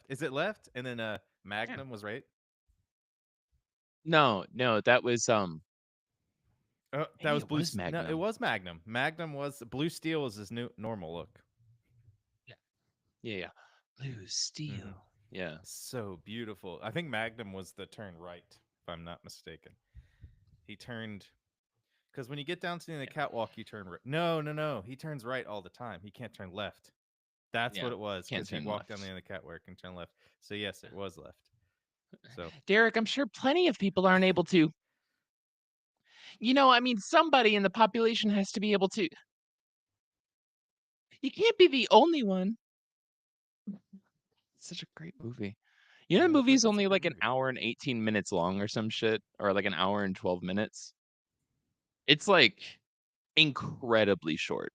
Is it left? And then Yeah. Magnum was right. No, no, that was That maybe was it blue. was No, it Magnum. was Magnum. Magnum was blue steel was his new normal look. Yeah. Yeah, yeah. Blue Hmm. steel. Yeah. So beautiful. I think Magnum was the turn right, if I'm not mistaken. He turned because when you get down to the Yeah. catwalk, you turn right. No, no, no. He turns right all the time. He can't turn left. That's Yeah. what it was Can't because he turn walked down the left. end of the catwalk and turned left. So yes, it was left. So Derek, I'm sure plenty of people aren't able to. I mean, somebody in the population has to be able to. You can't be the only one. It's such a great movie. The yeah, movie's it's a only great like an movie. hour and 18 minutes long or some shit, or like an hour and 12 minutes. It's like incredibly short.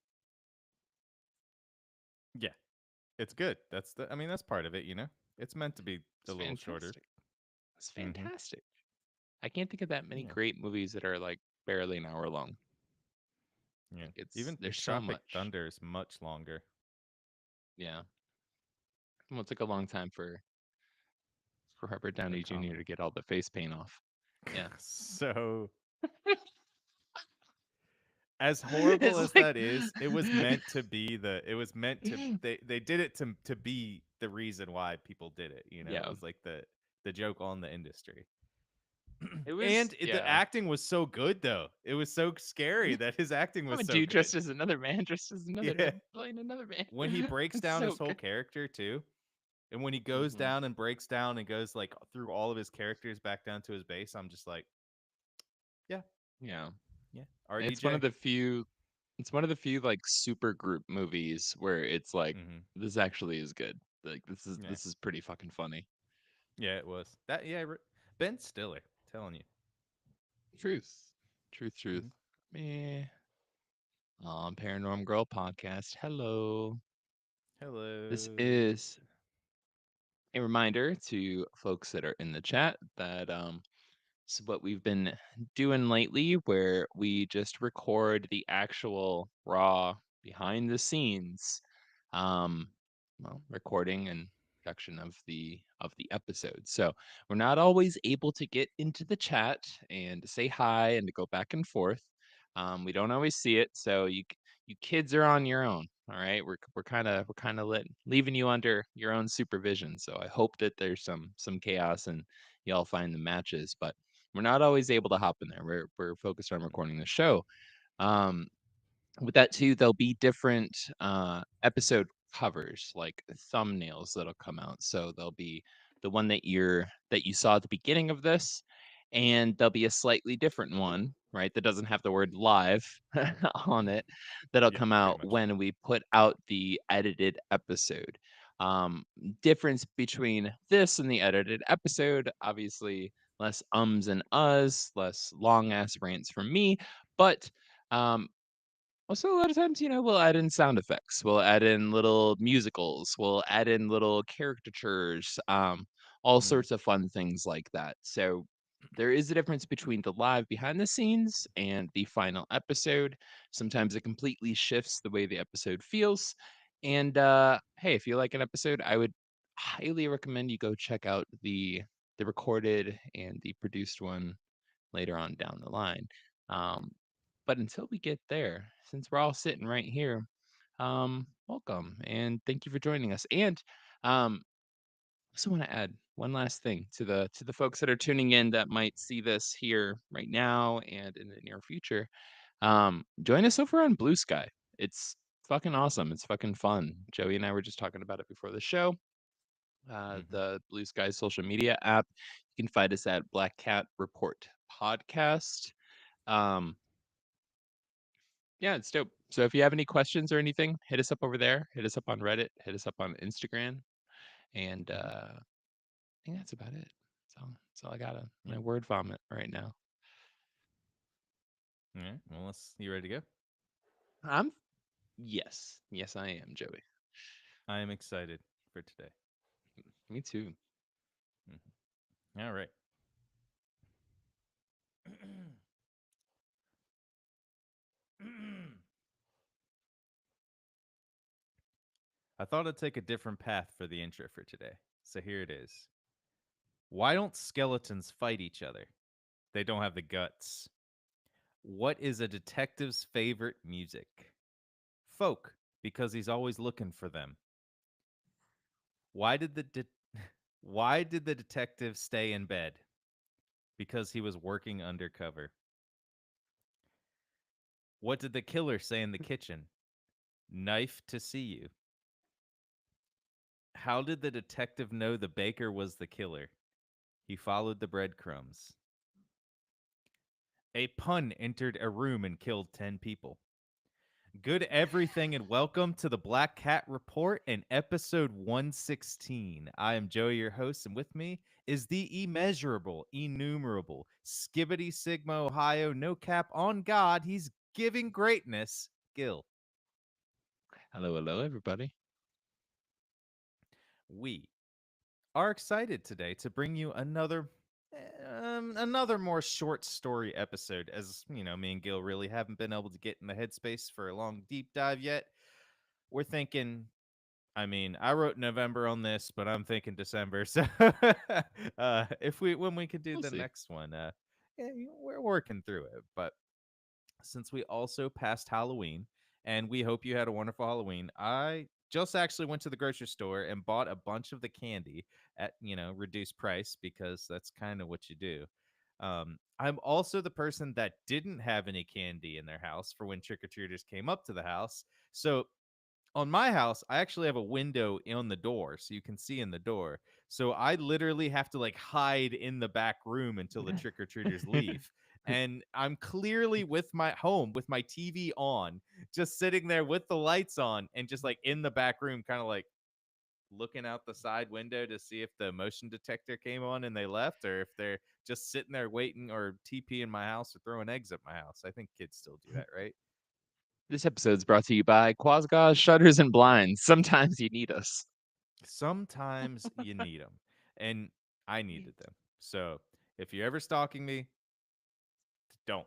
Yeah, it's good. That's the. I mean, that's part of it. It's meant to be a It's little shorter. fantastic. It's Mm-hmm. fantastic. I can't think of that many Yeah, great movies that are like barely an hour long. yeah. Like it's Even there's so Tropic much. Thunder is much longer. Yeah. Well, it took a long time for Robert The Downey Jr. to comedy. get all the face paint off. Yeah. So as horrible It's as like that is, it was meant to be the. It was meant to. They did it to be the reason why people did it. It yeah. was like the joke on the industry. It was And the yeah. acting was so good though. It was so scary that his acting I'm was a so dude good. dressed as another man, dressed as another Yeah. man, playing another man. When he breaks It's down his so whole good. character too, and when he goes Hmm. down and breaks down and goes like through all of his characters back down to his base, I'm just like, yeah, Yeah. yeah, It's one of RDJ. the few it's one of the few like super group movies where it's like Mm-hmm. this actually is good. Like this is Yeah, this is pretty fucking funny. yeah, it was that. Yeah, Ben Stiller, telling you. Truth. Truth, truth. Mm-hmm. Me on Paranorm Girl podcast. Hello. This Hello. is a reminder to folks that are in the chat that so what we've been doing lately where we just record the actual raw behind the scenes um recording and production of the episode. So we're not always able to get into the chat and to say hi and to go back and forth. We don't always see it, so you kids are on your own. All right, we're kind of leaving you under your own supervision. So I hope that there's some chaos and y'all find the matches, but we're not always able to hop in there. We're focused on recording the show. Um, with that too, there'll be different episode covers, like thumbnails that'll come out. So there'll be the one that you saw at the beginning of this, and there'll be a slightly different one, right? That doesn't have the word live on it. That'll Yeah, come pretty out much. when we put out the edited episode. Um, Difference between this and the edited episode, obviously less ums and uhs, less long ass rants from me, but um, also, a lot of times, we'll add in sound effects. We'll add in little musicals. We'll add in little caricatures, all Mm. sorts of fun things like that. So there is a difference between the live behind the scenes and the final episode. Sometimes it completely shifts the way the episode feels. And hey, if you like an episode, I would highly recommend you go check out the recorded and the produced one later on down the line. Um, but until we get there, since we're all sitting right here, welcome and thank you for joining us. And I also want to add one last thing to the folks that are tuning in that might see this here right now and in the near future. Join us over on Blue Sky. It's fucking awesome. It's fucking fun. Joey and I were just talking about it before the show. Mm-hmm. The Blue Sky social media app. You can find us at Black Cat Report Podcast. Um, yeah, it's dope. So if you have any questions or anything, hit us up over there. Hit us up on Reddit. Hit us up on Instagram. And Mm-hmm. I think that's about it. So I got Yeah. my word vomit right now. Yeah. Well, you ready to go? I'm yes, I am, Joey. I am excited for today. Me too. Mhm. All right. I thought I'd take a different path for the intro for today. So here it is. Why don't skeletons fight each other? They don't have the guts. What is a detective's favorite music? Folk, because he's always looking for them. Why did why did the detective stay in bed? Because he was working undercover. What did the killer say in the kitchen? Knife to see you. How did the detective know the baker was the killer? He followed the breadcrumbs. A pun entered a room and killed 10 people. Good everything and welcome to the Black Cat Report and episode 116. I am Joey, your host, and with me is the immeasurable, innumerable, Skibbity Sigma Ohio, no cap on God. He's giving greatness, Gil. Hello, hello, everybody. We are excited today to bring you another more short story episode. As you know, me and Gil really haven't been able to get in the headspace for a long deep dive yet. We're thinking, I mean, I wrote November on this, but I'm thinking December. So if we when we could do We'll the see. next one, yeah, we're working through it. But since we also passed Halloween and we hope you had a wonderful Halloween, I just actually went to the grocery store and bought a bunch of the candy at, reduced price because that's kind of what you do. I'm also the person that didn't have any candy in their house for when trick or treaters came up to the house. So on my house, I actually have a window on the door so you can see in the door. So I literally have to like hide in the back room until the trick or treaters leave. And I'm clearly with my TV on, just sitting there with the lights on and just like in the back room, kind of like looking out the side window to see if the motion detector came on and they left, or if they're just sitting there waiting or TP in my house or throwing eggs at my house. I think kids still do that, right? This episode is brought to you by Quasgauze Shutters and Blinds. Sometimes you need us. Sometimes you need them, and I needed them. So if you're ever stalking me, don't.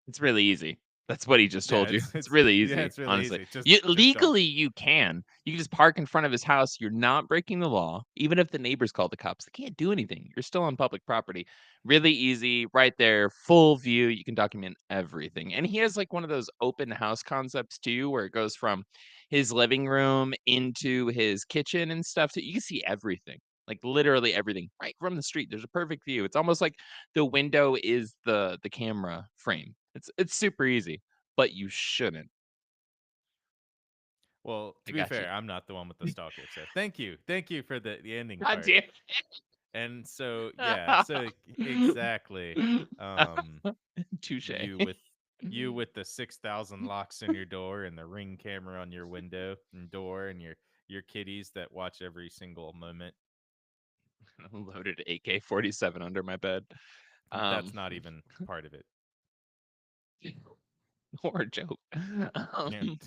It's really easy. That's what he just Yeah, told you. it's It's it's really yeah, easy, it's really honestly. easy. You Just don't. legally you can. You can just park in front of his house. You're not breaking the law. Even if the neighbors call the cops, they can't do anything. You're still on public property. Really easy, right there, full view. You can document everything. And he has like one of those open house concepts too, where it goes from his living room into his kitchen and stuff. So you can see everything. Like literally everything right from the street. There's a perfect view. It's almost like the window is the camera frame. It's super easy, but you shouldn't. Well, I to be got you. fair, I'm not the one with the stalker. So thank you for the ending God part. damn And so yeah, so exactly. Um, Touche. you with you with the 6,000 locks in your door and the ring camera on your window and door and your kitties that watch every single moment. Loaded AK-47 under my bed. That's Um, not even part of it. or a joke. Yeah. Um,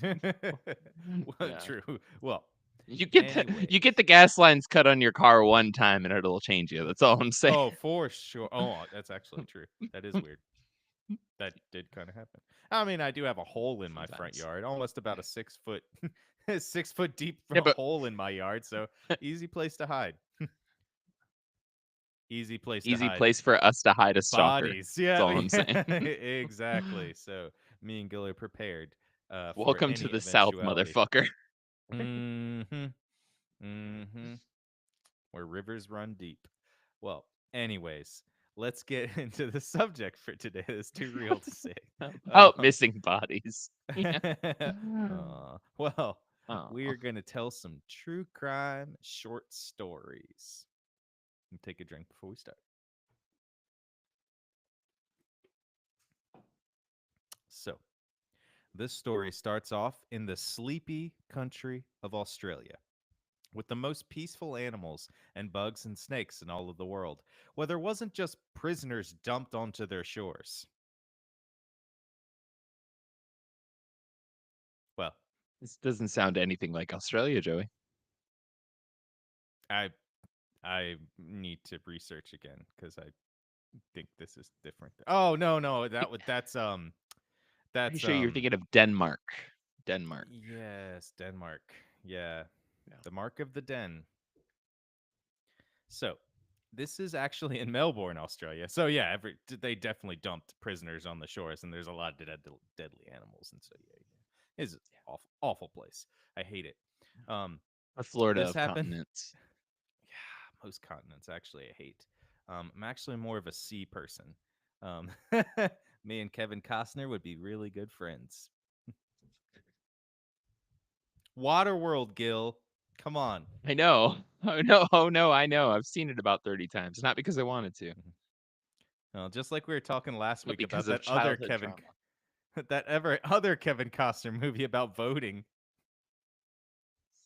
Well, yeah. true. Well, You get anyways. the gas lines cut on your car one time and it'll change you. That's all I'm saying. Oh, for sure. Oh, that's actually true. That is weird. That did kind of happen. I mean, I do have a hole in my front Sometimes. yard, almost about a 6 foot, 6 foot deep Yeah, but hole in my yard. So easy place to hide. Easy place to easy hide place for us to hide a stalker. bodies. That's Yeah, all I'm saying. exactly. So me and Gil are prepared for Welcome to any the South, eventuality. motherfucker. Mm-hmm. Mm-hmm. Where rivers run deep. Well, anyways, let's get into the subject for today. It's too real to say. About Um, missing bodies. Yeah. well, we Oh. are going to tell some true crime short stories. And take a drink before we start. So, this story starts off in the sleepy country of Australia, with the most peaceful animals and bugs and snakes in all of the world, where there wasn't just prisoners dumped onto their shores. Well, This doesn't sound anything like Australia, Joey. I I need to research again because I think this is different. Oh no, Pretty that's sure you're thinking of Denmark. Denmark. yes, Denmark. Yeah, Yeah. the mark of the den. So this is actually in Melbourne, Australia. So yeah, they definitely dumped prisoners on the shores, and there's a lot of deadly animals, and so yeah, it's an awful place. I hate it. Um, A Florida this of happened. continents. Yeah, most continents actually I hate. I'm actually more of a sea person. Um, Me and Kevin Costner would be really good friends. Waterworld, Gil. Come on. I know. Oh no, oh no, I know. I've seen it about 30 times. Not because I wanted to, Well, just like we were talking last but week about because of that other childhood Kevin, trauma. that ever other Kevin Costner movie about voting.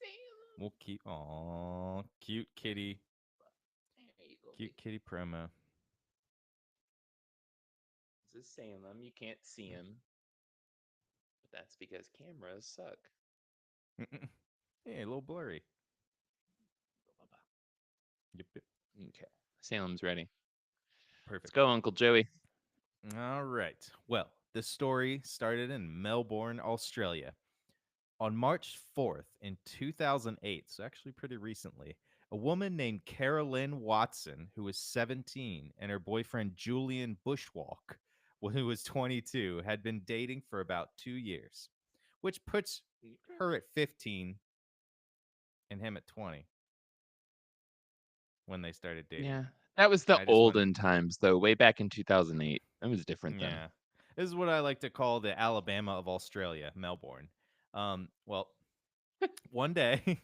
Salem. We'll keep. Aw, There you go, cute kitty promo. This is Salem. You can't see him, but that's because cameras suck. Yeah, a little blurry. Yep. Okay. Salem's ready. Let's Perfect. go, Uncle Joey. All right. Well, this story started in Melbourne, Australia. On March 4th in 2008, so actually pretty recently, a woman named Carolyn Watson, who was 17, and her boyfriend Julian Bushwalk, who was 22, had been dating for about 2 years, which puts her at 15 and him at 20 when they started dating. Yeah. That was the I just went, olden times, though, way back in 2008. That was different then. yeah. This is what I like to call the Alabama of Australia, Melbourne. Well, one day,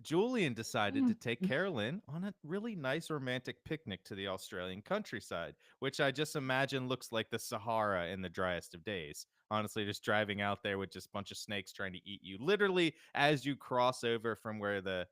Julian decided to take Carolyn on a really nice romantic picnic to the Australian countryside, which I just imagine looks like the Sahara in the driest of days. Honestly, just driving out there with just a bunch of snakes trying to eat you. Literally, as you cross over from where the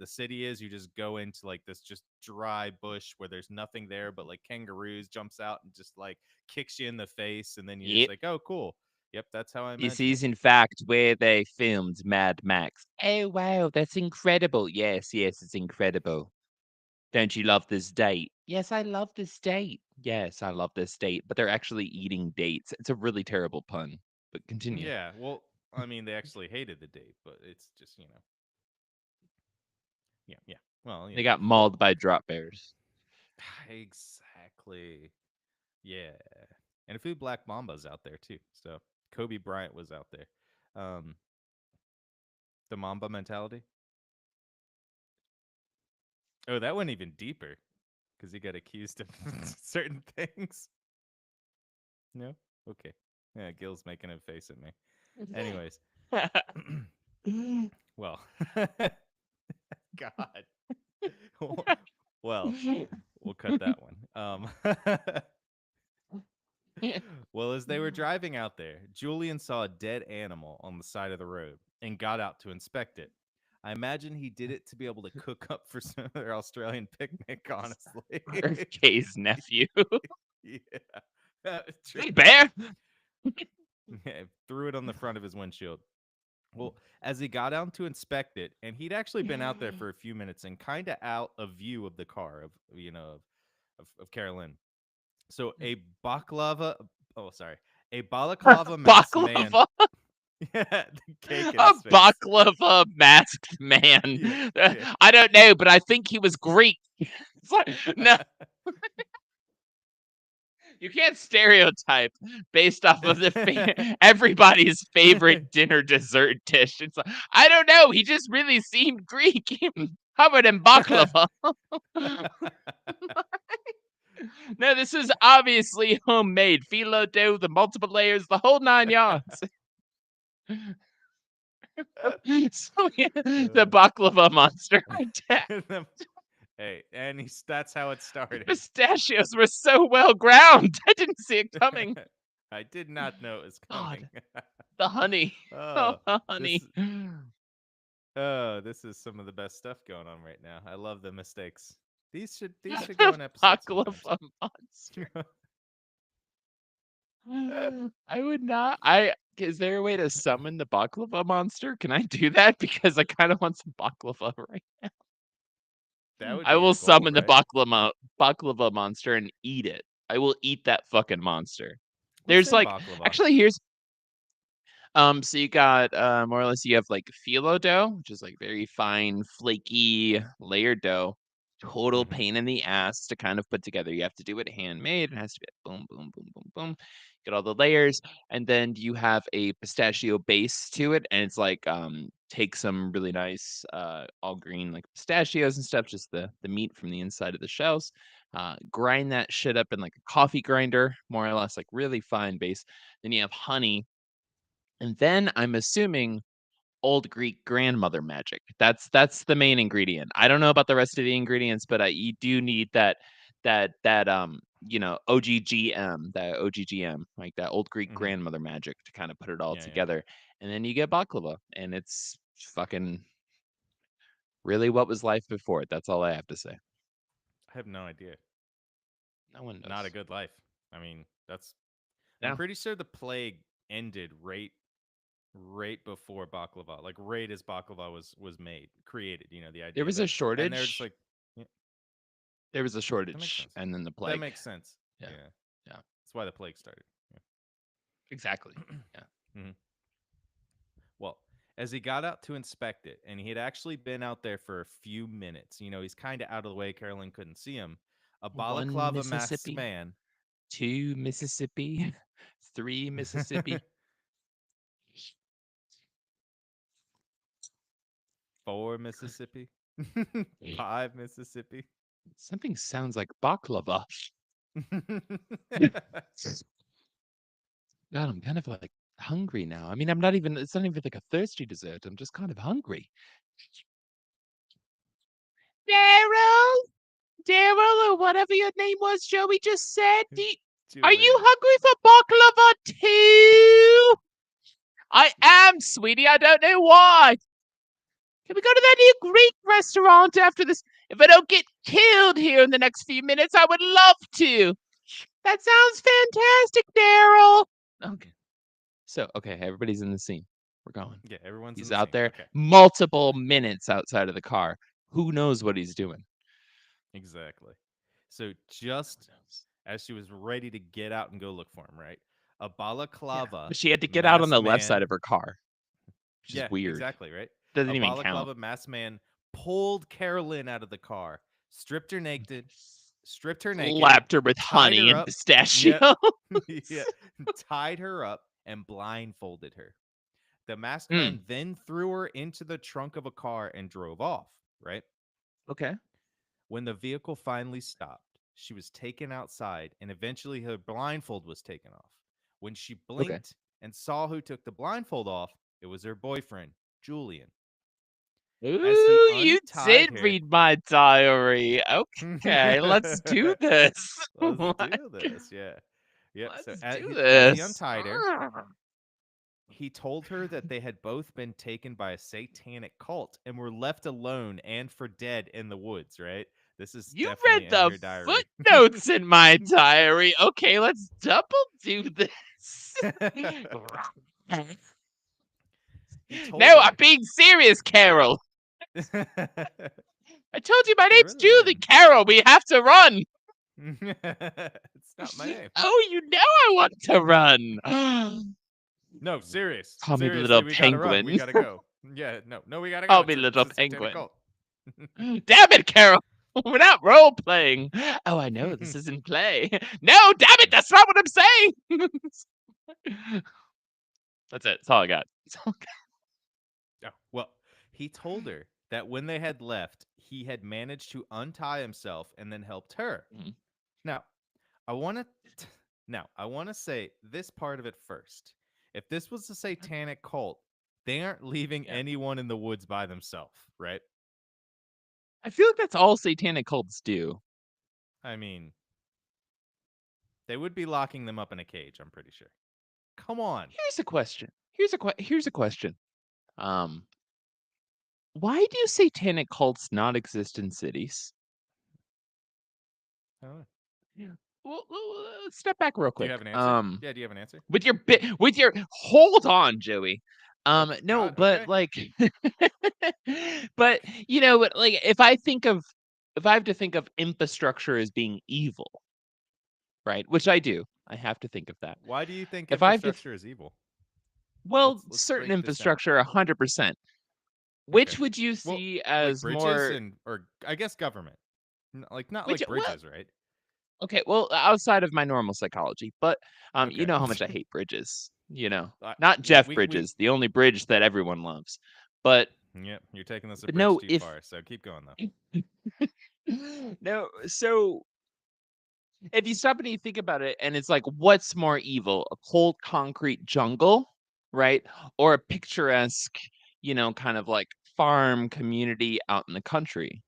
city is, you just go into like this just dry bush where there's nothing there but like kangaroos jumps out and just like kicks you in the face, and then you're just Yep. like, oh, cool. Yep, that's how I This imagine it. is, in fact, where they filmed Mad Max. Oh, wow, that's incredible. Yes, yes, it's incredible. Don't you love this date? Yes, I love this date. Yes, I love this date. But they're actually eating dates. It's a really terrible pun. But continue. Yeah, well, I mean, they actually hated the date, but it's just, yeah. Well, They got well, mauled by drop bears. exactly. Yeah. And a few Black Mambas out there too. So Kobe Bryant was out there. Um, the Mamba mentality. Oh, that went even deeper because he got accused of certain things. No? Okay. Yeah, Gil's making a face at me. Anyways. Well, God. Well, we'll cut that one. Well, as they were driving out there, Julian saw a dead animal on the side of the road and got out to inspect it. I imagine he did it to be able to cook up for some of their Australian picnic, honestly. RFK's nephew. Yeah. True. Hey, bear. Yeah, threw it on the front of his windshield. Well, as he got out to inspect it, and he'd actually been out there for a few minutes and kind of out of view of the car of Carolyn. So a baklava, oh sorry, a balaclava masked man. Baklava. Yeah, the cake in A his face. baklava masked man. Yeah, yeah. I don't know, but I think he was Greek. It's like, no, you can't stereotype based off of everybody's favorite dinner dessert dish. It's like, I don't know. He just really seemed Greek, covered in baklava. No, this is obviously homemade. Phyllo dough, the multiple layers, the whole 9 yards. So yeah, the baklava monster attack. Hey, and that's how it The started. pistachios were so well ground. I didn't see it coming. I did not know it was coming. God, the honey. Oh, Oh, the this honey. oh, this is some of the best stuff going on right now. I love the mistakes. These should go The in episodes sometimes. baklava monster. I would not. I Is there a way to summon the baklava monster? Can I do that? Because I kind of want some baklava right. That would I be will the goal, summon the right? baklava monster and eat it. I will eat that fucking monster. What's There's in like baklava? actually here's so you got more or less you have like phyllo dough, which is like very fine, flaky, layered dough. total Mm-hmm. pain in the ass to kind of put together. You have to do it handmade. It has to be like boom, boom, boom, boom, boom. Get all the layers, and then you have a pistachio base to it, and it's like take some really nice all green like pistachios and stuff, just the meat from the inside of the shells. Grind that shit up in like a coffee grinder, more or less, like really fine base. Then you have honey, and then I'm assuming old Greek grandmother magic. That's the main ingredient. I don't know about the rest of the ingredients, but you do need that OGGM, that OGGM, like that old Greek Mm-hmm. grandmother magic to kind of put it all Yeah, yeah. together. And then you get baklava, and it's fucking really what was life before it. That's all I have to say. I have no idea. No one Not a knows. good life. I mean, that's. I'm Yeah. pretty sure the plague ended right before baklava, like right as baklava was made, created. The There idea of was a it, and they're just shortage. like, yeah, There was a that makes shortage sense. and then the That plague. makes sense. Yeah. Yeah, Yeah. that's why the plague started. Exactly. Yeah. Yeah. Well, as he got out to inspect it, and he had actually been out there for a few minutes, he's kind of out of the way. Carolyn couldn't see him. A One balaclava masked Mississippi, man. two Mississippi, three Mississippi. Four Mississippi. Five Mississippi. Something sounds like baklava. God, I'm kind of like hungry now. I mean, it's not even like a thirsty dessert. I'm just kind of hungry. Daryl, Daryl, or whatever your name was, Joey just said. Are you Julian. hungry for baklava too? I am, sweetie. I don't know why. Can we go to that new Greek restaurant after this? If I don't get killed here in the next few minutes, I would love to. That sounds fantastic, Daryl. Okay. So, okay, everybody's in the scene. We're going. Yeah, everyone's in He's the out scene. there Okay, multiple minutes outside of the car. Who knows what he's doing? exactly. So Who just knows? as she was ready to get out and go look for him, right? A Yeah. balaclava But she had to get out on masked the left side man. of her car, which is Yeah, weird. exactly, right? Doesn't A even count. balaclava masked man pulled Carolyn out of the car, stripped her naked, Slapped her with tied honey her and up. pistachio. Yep. Yeah. Tied her up and blindfolded her. The masked Hmm. man then threw her into the trunk of a car and drove off, right? Okay. When the vehicle finally stopped, she was taken outside and eventually her blindfold was taken off. When she Okay. blinked and saw who took the blindfold off, it was her boyfriend, Julian. As he Ooh, you untied did her. read my diary. Okay, let's do this. Let's do this. Yeah. Yep. So Let's as do he this. untied her, he told her that they had both been taken by a satanic cult and were left alone and for dead in the woods, right? This is You definitely read in the her diary. footnotes in my diary. Okay, let's double do this. He told No, I'm her. being serious, Carol. It I told you my name's really Julie. did. Carol, we have to run. It's not my name. Oh, you know I want to run. No, serious. Call me Seriously, little we gotta run. We penguin. gotta go. Yeah, no, we gotta go. Call It's me a, little it's a satanic penguin. cult. Damn it, Carol. We're not role playing. Oh, I know this isn't play. No, damn it, that's not what I'm saying. That's it. That's all I got. Oh, well, he told her that when they had left, he had managed to untie himself and then helped her. Mhm. Now, I want to I want to say this part of it first. If this was a satanic cult, they aren't leaving Yeah. anyone in the woods by themselves, right? I feel like that's all satanic cults do. I mean, they would be locking them up in a cage, I'm pretty sure. Come on. Here's a question. Here's a question. Um, why do satanic cults not exist in cities? I don't know. Yeah. Let's step back real Do you quick. have an answer? Yeah, do you have an answer? With your hold on, Joey. Oh No, god, but okay. like, but like if I have to think of infrastructure as being evil, right? Which I do. I have to think of that. Why do you think If I have to, infrastructure is evil? well, Let's certain break this down. infrastructure, 100%. Okay. Which would you Well, see like as bridges more? and or I guess government. Like not Which like well, bridges, right? okay, well, outside of my normal psychology, but you Okay. know how much I hate bridges. Not Yeah, Jeff Bridges, the only bridge that everyone loves, but yep, you're taking this a bridge no, too if far, so keep going though. no, so if you stop and you think about it, and it's like, what's more evil, a cold concrete jungle, right, or a picturesque, kind of like farm community out in the country?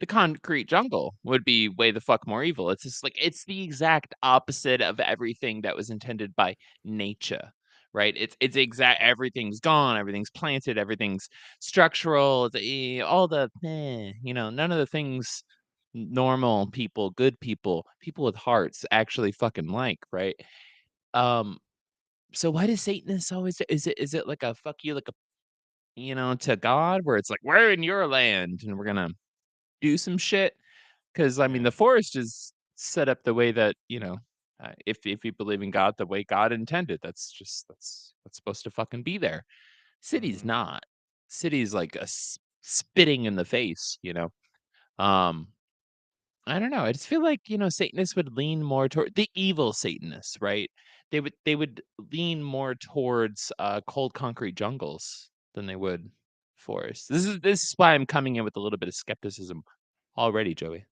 The concrete jungle would be way the fuck more evil. It's just like it's the exact opposite of everything that was intended by nature, right? It's exact. Everything's gone. Everything's planted. Everything's structural. All the none of the things normal people, good people, people with hearts actually fucking like, right? Um. So why does Satanists always? Is it like a fuck you, like a to God, where it's like we're in your land and we're gonna do some shit? Because I mean, Yeah. the forest is set up the way that if you believe in God, the way God intended. That's supposed to fucking be there. City's Hmm. not. City's like spitting in the face. Um, I don't know. I just feel like Satanists would lean more toward the evil Satanists, right? They would lean more towards cold concrete jungles than they would forests. This is why I'm coming in with a little bit of skepticism already, Joey.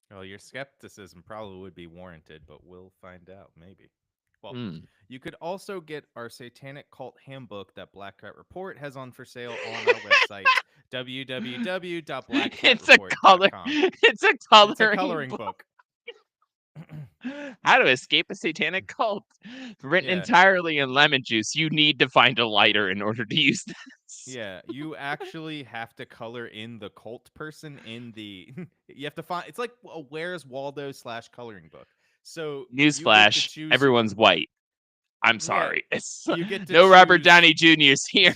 Well, your skepticism probably would be warranted, but we'll find out, maybe. Well, Mm. you could also get our satanic cult handbook that Black Cat Report has on for sale on our website, It's a color www.blackcatreport.com. it's a It's a coloring coloring book. book. How to escape a satanic cult. Written Yeah. entirely in lemon juice. You need to find a lighter in order to use this. Yeah, you actually have to color in the cult person in the. You have to find. It's like a Where's Waldo slash coloring book. So you get to Newsflash, choose. everyone's white. I'm Yeah, sorry. It's you get to no Robert choose. Downey Jr.'s here.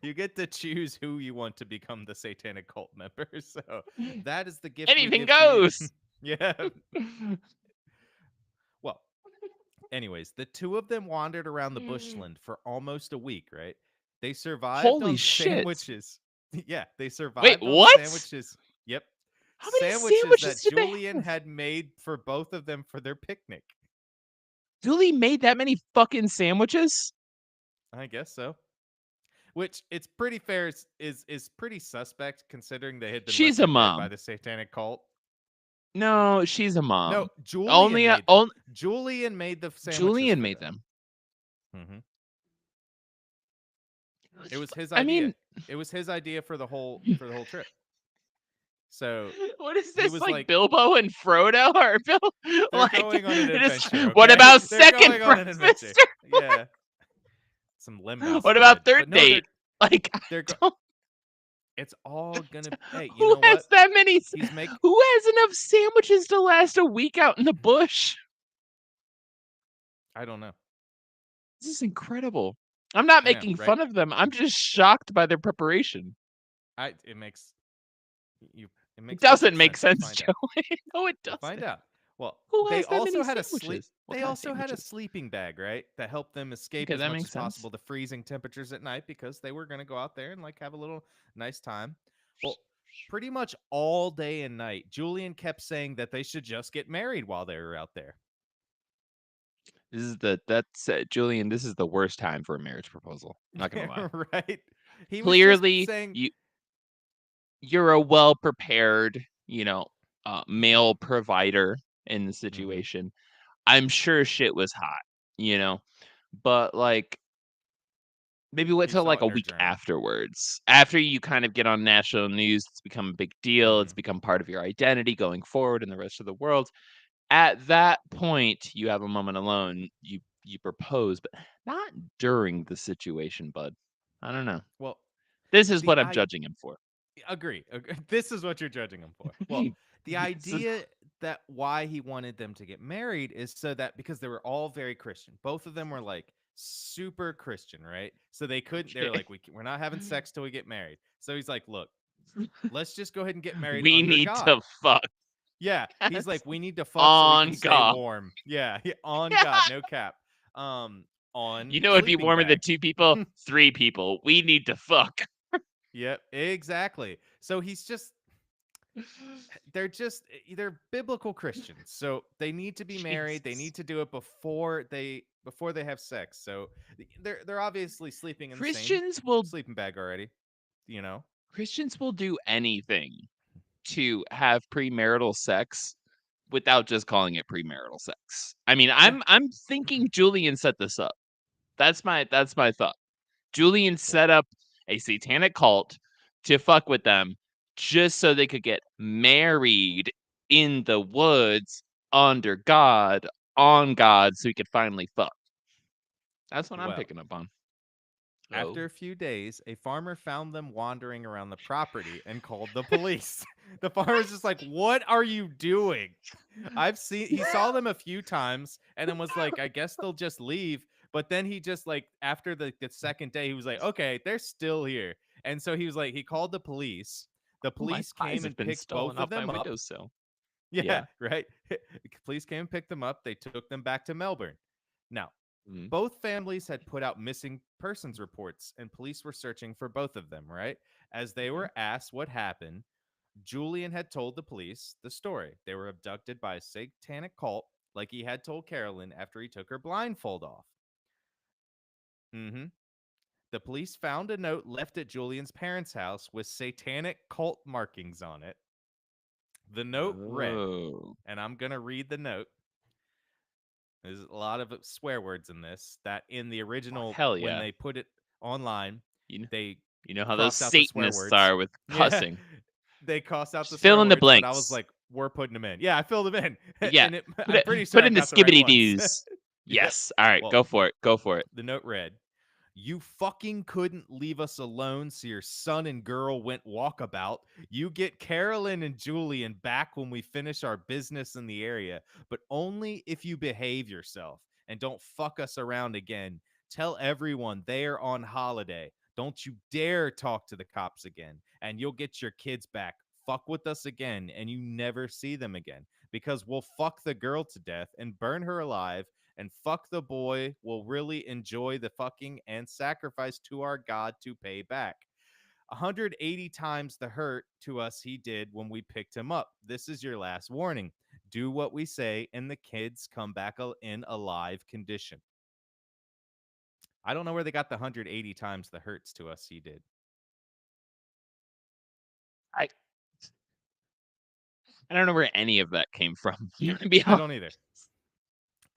You get to choose who you want to become the satanic cult member. So that is the gift we Anything give to you. goes. Yeah. Well, anyways, the two of them wandered around the bushland for almost a week, right? They survived Holy on shit. sandwiches. Yeah, they Wait, survived on what? sandwiches. Yep. How many Sandwiches sandwiches that did they Julian have? had made for both of them for their picnic. Julie made that many fucking sandwiches? I guess so. Which it's pretty fair is pretty suspect considering they had been left She's a for dead by mom. the satanic cult. No, she's a No, mom. Julian Only made them. Julian made the sandwiches Julian for made them. them. Hmm. It was his I idea. mean, It was his idea for the whole trip. So what is he this, was like like, Bilbo and Frodo, or Bill? they're Like, going on an just adventure, what okay? about They're second going on an adventure. sister? Yeah, some limbo What about spread. third But no, date? Like, I they're don't. it's all gonna. Hey, you Who know has what? that many? He's make. Who has enough sandwiches to last a week out in the bush? I don't know. This is incredible. I'm not I know, making right? fun of them. I'm just shocked by their preparation. I it makes you it It makes doesn't perfect make sense. You'll sense, find out. Joey. No, it You'll find doesn't. out. Well, Who they has that also many had a sleep. sandwiches? What They kind of also had a sandwiches? sleeping bag, right, that helped them escape Okay, as that much makes as sense. possible the freezing temperatures at night because they were going to go out there and like have a little nice time. Well, pretty much all day and night, Julian kept saying that they should just get married while they were out there. That's Julian. This is the worst time for a marriage proposal. Not gonna lie. Right? He was just Clearly, saying, you're a well prepared, male provider in the mhm, situation. I'm sure shit was hot, you know, but like maybe wait he till saw like it a in her week journal. afterwards. After you kind of get on national news, it's become a big deal. It's Hmm. become part of your identity going forward in the rest of the world. At that point, you have a moment alone. You propose, but not during the situation, bud. I don't know. Well, This is the what I'm I judging him for. agree. This is what you're judging him for. Well, the This is idea that why he wanted them to get married is so that because they were all very Christian. Both of them were like super Christian, right? So they couldn't. They're okay. like, we're not having sex till we get married. So he's like, look, let's just go ahead and get married We under need God. to fuck. Yeah, he's Yes. like, we need to fuck so we can On stay God. warm. Yeah, on Yeah. God, no cap. On You know, it'd be sleeping warmer than bags. 2 people, 3 people. We need to fuck. Yep, exactly. So he's just they're biblical Christians, so they need to be married. They Jesus. need to do it before they have sex. So they're obviously sleeping in the same Christians will sleeping bag already. You know. Christians will do anything to have premarital sex without just calling it premarital sex. I mean, Yeah. I'm thinking Julian set this up. That's my thought. Julian Well, set up a satanic cult to fuck with them just so they could get married in the woods under God on God so he could finally fuck. That's what I'm well, picking up on. Oh. after a few days, a farmer found them wandering around the property and called the police. The farmer's just like, "What are you doing?" He saw them a few times and then was like, "I guess they'll just leave." But then he just like after the second day, he was like, "Okay, they're still here." And so he was like, he called the police. The My police pies came have and been picked stolen both of off my them up. windowsill. Yeah, Yeah. right. Police came and picked them up. They took them back to Melbourne. Now, Mhm. both families had put out missing persons reports, and police were searching for both of them, right? As they Mhm. were asked what happened, Julian had told the police the story. They were abducted by a satanic cult, like he had told Carolyn after he took her blindfold off. hmm The police found a note left at Julian's parents' house with satanic cult markings on it. The note read, Oh. and I'm going to read the note. There's a lot of swear words in this that in the Oh, original, hell when yeah. they put it online, You know, they you know how those crossed out the swear Satanists words. are with Yeah, cussing. they crossed out the Just fill swear in the words, but I was blanks. like, we're putting them in. Yeah, I filled them in, Yeah. and Put I'm it pretty sure put I in the got the right skibbity ones. doos. Yep. Yes. All right, Well, go for it. Go for it. the note read, "You fucking couldn't leave us alone, so your son and girl went walkabout. You get Carolyn and Julian back when we finish our business in the area, but only if you behave yourself and don't fuck us around again. Tell everyone they are on holiday. Don't you dare talk to the cops again, and you'll get your kids back. Fuck with us again, and you never see them again, because we'll fuck the girl to death and burn her alive, and fuck the boy will really enjoy the fucking and sacrifice to our God to pay back. 180 times the hurt to us he did when we picked him up. This is your last warning. Do what we say, and the kids come back in alive condition." I don't know where they got the 180 times the hurts to us he did. I I don't know where any of that came from. To be I honest. don't either.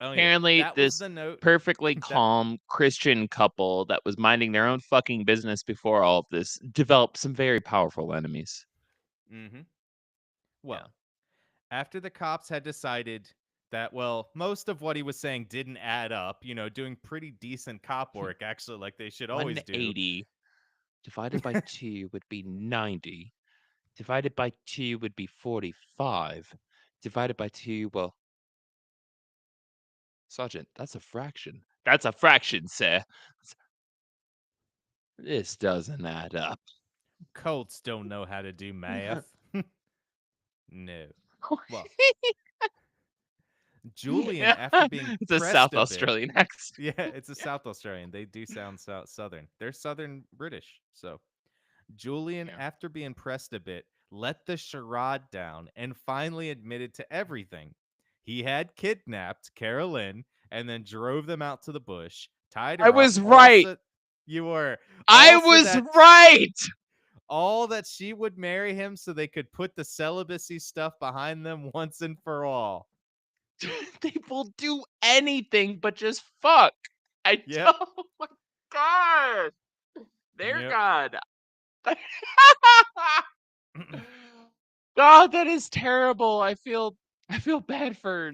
I don't either. Apparently, That was this the note perfectly that. calm Christian couple that was minding their own fucking business before all of this developed some very powerful enemies. hmm Yeah. Well, after the cops had decided that, well, most of what he was saying didn't add up, doing pretty decent cop work, actually, like they should always do. 180 divided by 2 would be 90. Divided by 2 would be 45. Divided by 2, well, Sergeant, that's a fraction. That's a fraction, sir. This doesn't add up. Colts don't know how to do math. No. Well, Julian, Yeah, after being it's a pressed South a bit, Australian accent. yeah, it's a South Australian. They do sound southern. They're Southern British. So Julian, Yeah. after being pressed a bit, let the charade down and finally admitted to everything. He had kidnapped Carolyn and then drove them out to the bush, tied I her up, was right. you were I also was that right. all that she would marry him so they could put the celibacy stuff behind them once and for all. They will do anything but just fuck. I Yep. don't. Oh my god. Their Yep. god. God, that is terrible. I feel bad for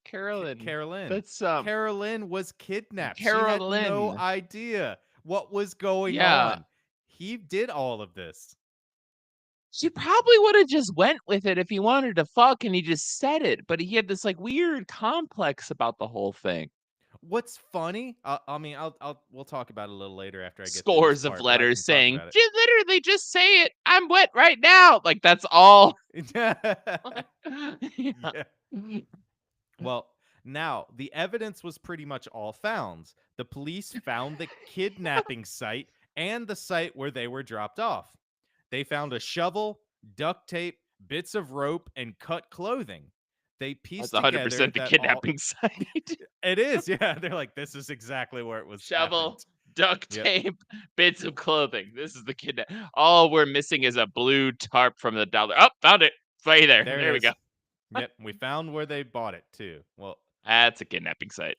Carolyn. Carolyn. That's Carolyn was kidnapped. She had no Carolyn. idea what was going Yeah. on. He did all of this. She probably would have just went with it if he wanted to fuck and he just said it, but he had this like weird complex about the whole thing. What's funny? I mean, we'll talk about it a little later after I get through this Scores of part, but I letters can talk saying, about just literally just say it. I'm wet right now. Like that's all. it. Yeah. Yeah. Well, now the evidence was pretty much all found. The police found the kidnapping site and the site where they were dropped off. They found a shovel, duct tape, bits of rope, and cut clothing. They That's pieced together 100% the that all kidnapping site. it is, yeah. They're like, this is exactly where it was happened. Shovel, duct Yep, tape, bits of clothing. This is the kidnap. All we're missing is a blue tarp from the dollar. Oh, found it. It's right there. there it There we go. is. Yep, we found where they bought it too. Well, That's a kidnapping site.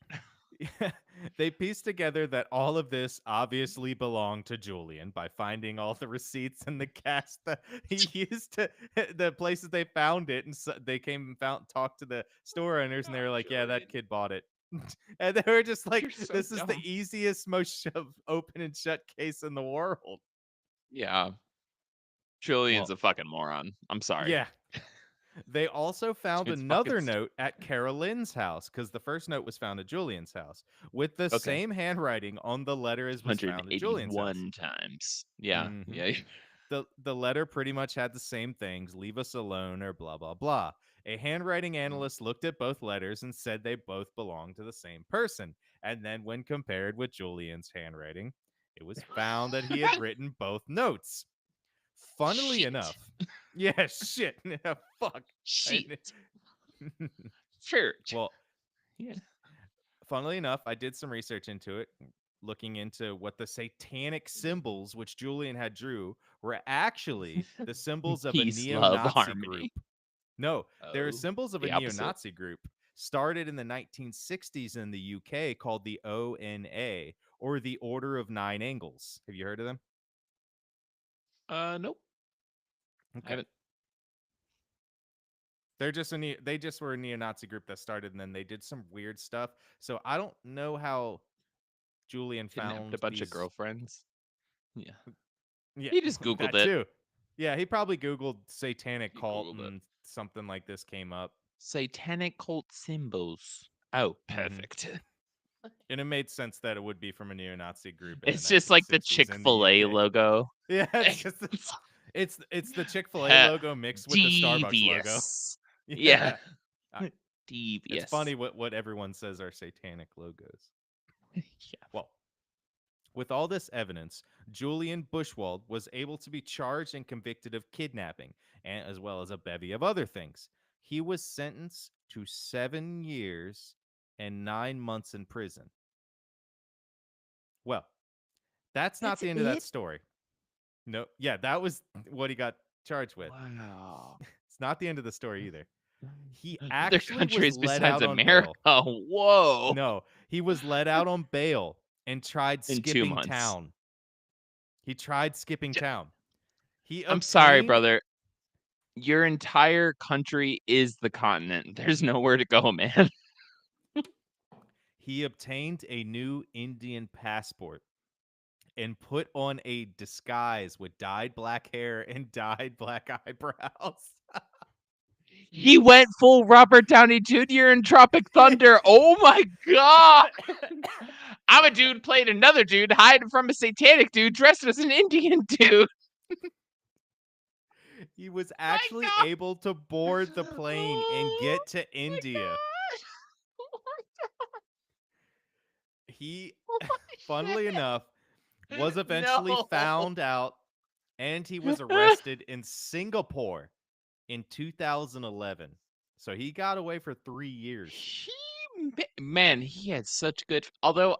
they pieced together that all of this obviously belonged to Julian by finding all the receipts and the cash that he used to the places they found it, and so they came and found talked to the store owners, and they were God, like, "Yeah, that Julian, kid bought it," and they were just like, you're so "This is the dumb. easiest, most open and shut case in the world." Yeah, Julian's Well, a fucking moron. I'm sorry. yeah. They also found It's fucking another stupid. note at Carolyn's house because the first note was found at Julian's house with the Okay. same handwriting on the letter as was found at Julian's house. 181 times. Yeah. hmm Yeah. The letter pretty much had the same things: "Leave us alone" or blah blah blah. A handwriting analyst looked at both letters and said they both belonged to the same person. And then, when compared with Julian's handwriting, it was found that he had written both notes. Funnily Shit. enough, yeah, shit, fuck. I Shit. kn- Church. well, Yeah. funnily enough, I did some research into it, looking into what the satanic symbols which Julian had drew were actually the symbols of a Peace, love, neo-Nazi group. harmony. No, they're Oh, symbols of a the opposite. neo-Nazi group started in the 1960s in the UK called the ONA, or the Order of Nine Angles. Have you heard of them? Nope. I Okay. haven't. They're just they just were a neo-Nazi group that started, and then they did some weird stuff. So I don't know how Julian Kidnapped a found bunch of these. girlfriends. Yeah. Yeah, He just Googled that it. too. Yeah, he probably Googled satanic He cult Googled it. and something like this came up. Satanic cult symbols. Oh, hmm perfect. And it made sense that it would be from a neo-Nazi group in the It's just like the 1960s in the Chick-fil-A UK. logo. Yeah, It's it's the Chick-fil-A pe- logo mixed with the Starbucks logo. devious. Yeah. Yeah. Uh, It's Devious. funny what everyone says are satanic logos. Yeah. Well, with all this evidence, Julian Bushwald was able to be charged and convicted of kidnapping, and as well as a bevy of other things. He was sentenced to 7 years and 9 months in prison. Well, that's not That's the end of that it? story. No, yeah, that was what he got charged with. Wow. It's not the end of the story either. He Other actually was countries let besides out on America. bail. Whoa. No, he was let out on bail and tried In 2 skipping months. town. He tried skipping J- town. He I'm sorry, obtained brother. Your entire country is the continent. There's nowhere to go, man. he obtained a new Indian passport and put on a disguise with dyed black hair and dyed black eyebrows. He went full Robert Downey Jr. in Tropic Thunder. Oh my god! I'm a dude playing another dude hiding from a satanic dude dressed as an Indian dude. He was My actually god! able to board the plane and Oh get to my India. god! Oh He, my funnily enough, was shit! eventually No. found out, and he was arrested in Singapore in 2011. So he got away for 3 years. He man, he had such good. Although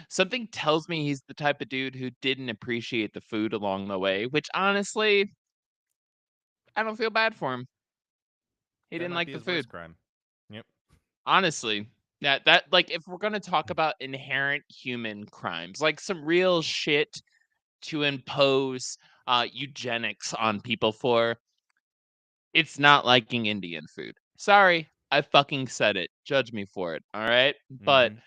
something tells me he's the type of dude who didn't appreciate the food along the way. Which honestly, I don't feel bad for him. He That didn't might like be the his food. worst crime. Yep. Honestly, that like if we're gonna talk about inherent human crimes, like some real shit to impose eugenics on people for, it's not liking Indian food. Sorry, I fucking said it. Judge me for it. All right, but Mm-hmm.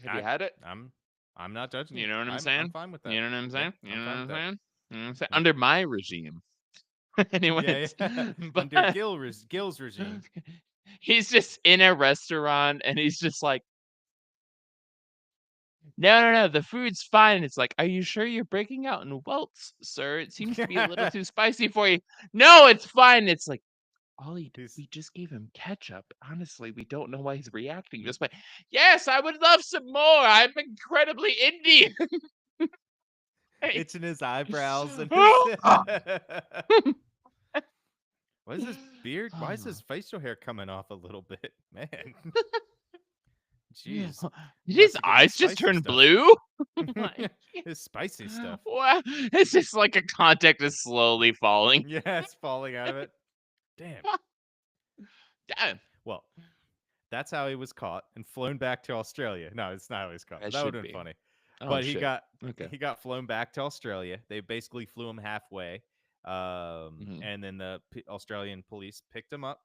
have you I, had it? I'm, I'm not judging You you. know what I'm I'm saying? fine with that. You know what I'm Yep, saying? You I'm know what fine with I'm that. saying? You know what I'm saying? Yep. Under my regime. Yeah, Anyways, yeah. Under but Gil's regime. he's just in a restaurant and he's just like, no, no, no, the food's fine. It's like, are you sure you're breaking out in welts, sir? It seems to be a little too spicy for you. No, it's fine. It's like, He's we just gave him ketchup. Honestly, we don't know why he's reacting this way. Yes, I would love some more. I'm incredibly Indian. itching his eyebrows and his. Why is this beard? Why is his facial hair coming off a little bit, man? Jeez, Did he must his have given him eyes just spicy turn stuff. blue? Like, His spicy stuff. what? It's just like a contact is slowly falling. Yeah, it's falling out of it. Damn. Damn. Well, that's how he was caught and flown back to Australia. No, it's not how he was caught, but That that would should have been be. funny. Oh But shit. Okay. he got flown back to Australia. They basically flew him halfway, Mhm. and then the Australian police picked him up.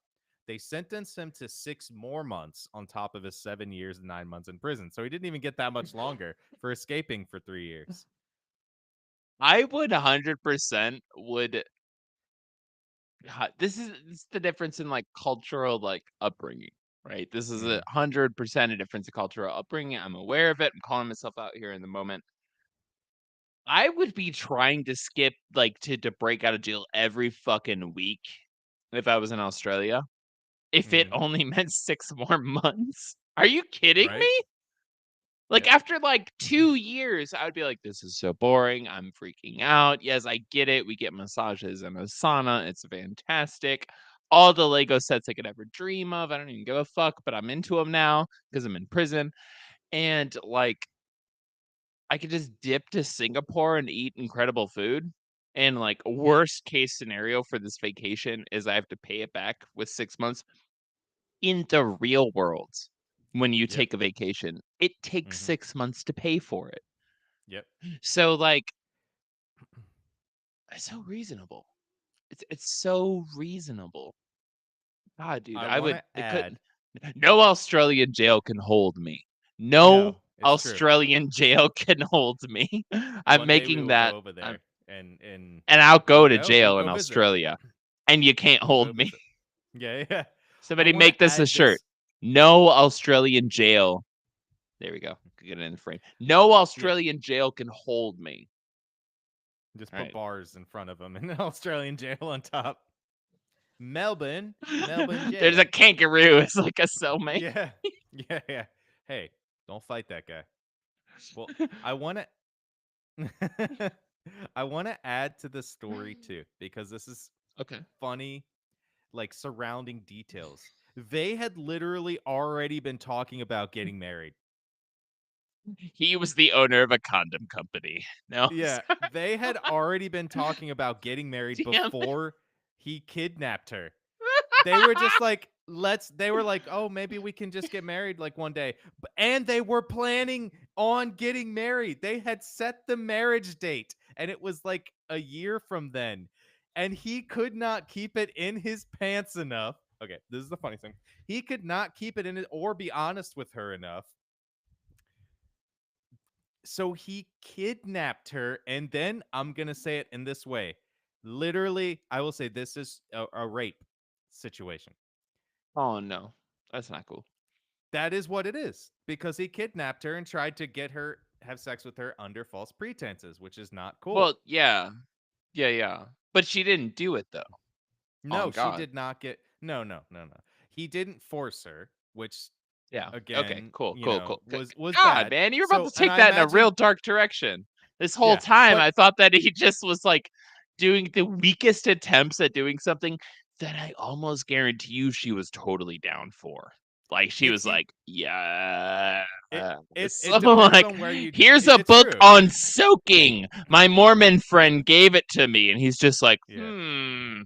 They sentenced him to 6 more months on top of his 7 years and 9 months in prison. So he didn't even get that much longer for escaping for 3 years. I would 100% would. God, this is the difference in like cultural like upbringing, right? This is Mm, 100% a difference in cultural upbringing. I'm aware of it. I'm calling myself out here in the moment. I would be trying to skip like to break out of jail every fucking week if I was in Australia. If it mm-hmm. only meant 6 more months. Are you kidding Right? me? Like, Yep. after, like, 2 years, I would be like, "This is so boring, I'm freaking out." Yes, I get it, we get massages and a sauna, it's fantastic. All the Lego sets I could ever dream of, I don't even give a fuck, but I'm into them now because 'cause I'm in prison, and, like, I could just dip to Singapore and eat incredible food, and, like, worst case scenario for this vacation is I have to pay it back with 6 months. In the real world, when you Yep. take a vacation, it takes Mm-hmm. 6 months to pay for it. Yep. So, like, it's so reasonable. It's so reasonable. God, dude, I I want would to it add. couldn't no Australian jail can hold me. No, No it's true. Australian jail can hold me. I'm One day we making will go that, over there, and and I'll we'll go to go. We'll jail in go visit. Australia, and you can't We'll go hold me. visit. Yeah, yeah. I Somebody want make to this a add shirt. this. No Australian jail. There we go. Could get it in the frame. No Yeah, Australian jail can hold me. just All put right. bars in front of them and an Australian jail on top. Melbourne There's a jail. kangaroo. It's like a cellmate. Yeah, yeah, yeah. Hey, don't fight that guy. Well, I want to. I want to add to the story too because this is Okay. funny, like surrounding details. They had literally already been talking about getting married. He was the owner of a condom company. No, Yeah, they had already been talking about getting married damn before he kidnapped her. They were just like, they were like, "Oh, maybe we can just get married like one day." And they were planning on getting married. They had set the marriage date and it was like a year from then. And he could not keep it in his pants enough. Okay, this is the funny thing. He could not keep it in it or be honest with her enough, so he kidnapped her, and then I'm gonna say it in this way. Literally, I will say this is a rape situation. Oh no, that's not cool. That is what it is because he kidnapped her and tried to get her have sex with her under false pretenses, which is not cool. Well, yeah, yeah, but she didn't do it though. No, On she God. did not get. No. He didn't force her, which Yeah. Okay. again, Cool. Cool. Cool. was God, bad. man, you're about to So, and take I that in a real imagine, dark direction. This whole yeah, time, but I thought that he just was like doing the weakest attempts at doing something that I almost guarantee you she was totally down for. Like she it's was like, yeah. it So it depends like, on where you. here's a It's book true. on soaking. My Mormon friend gave it to me, and he's just like, Yeah.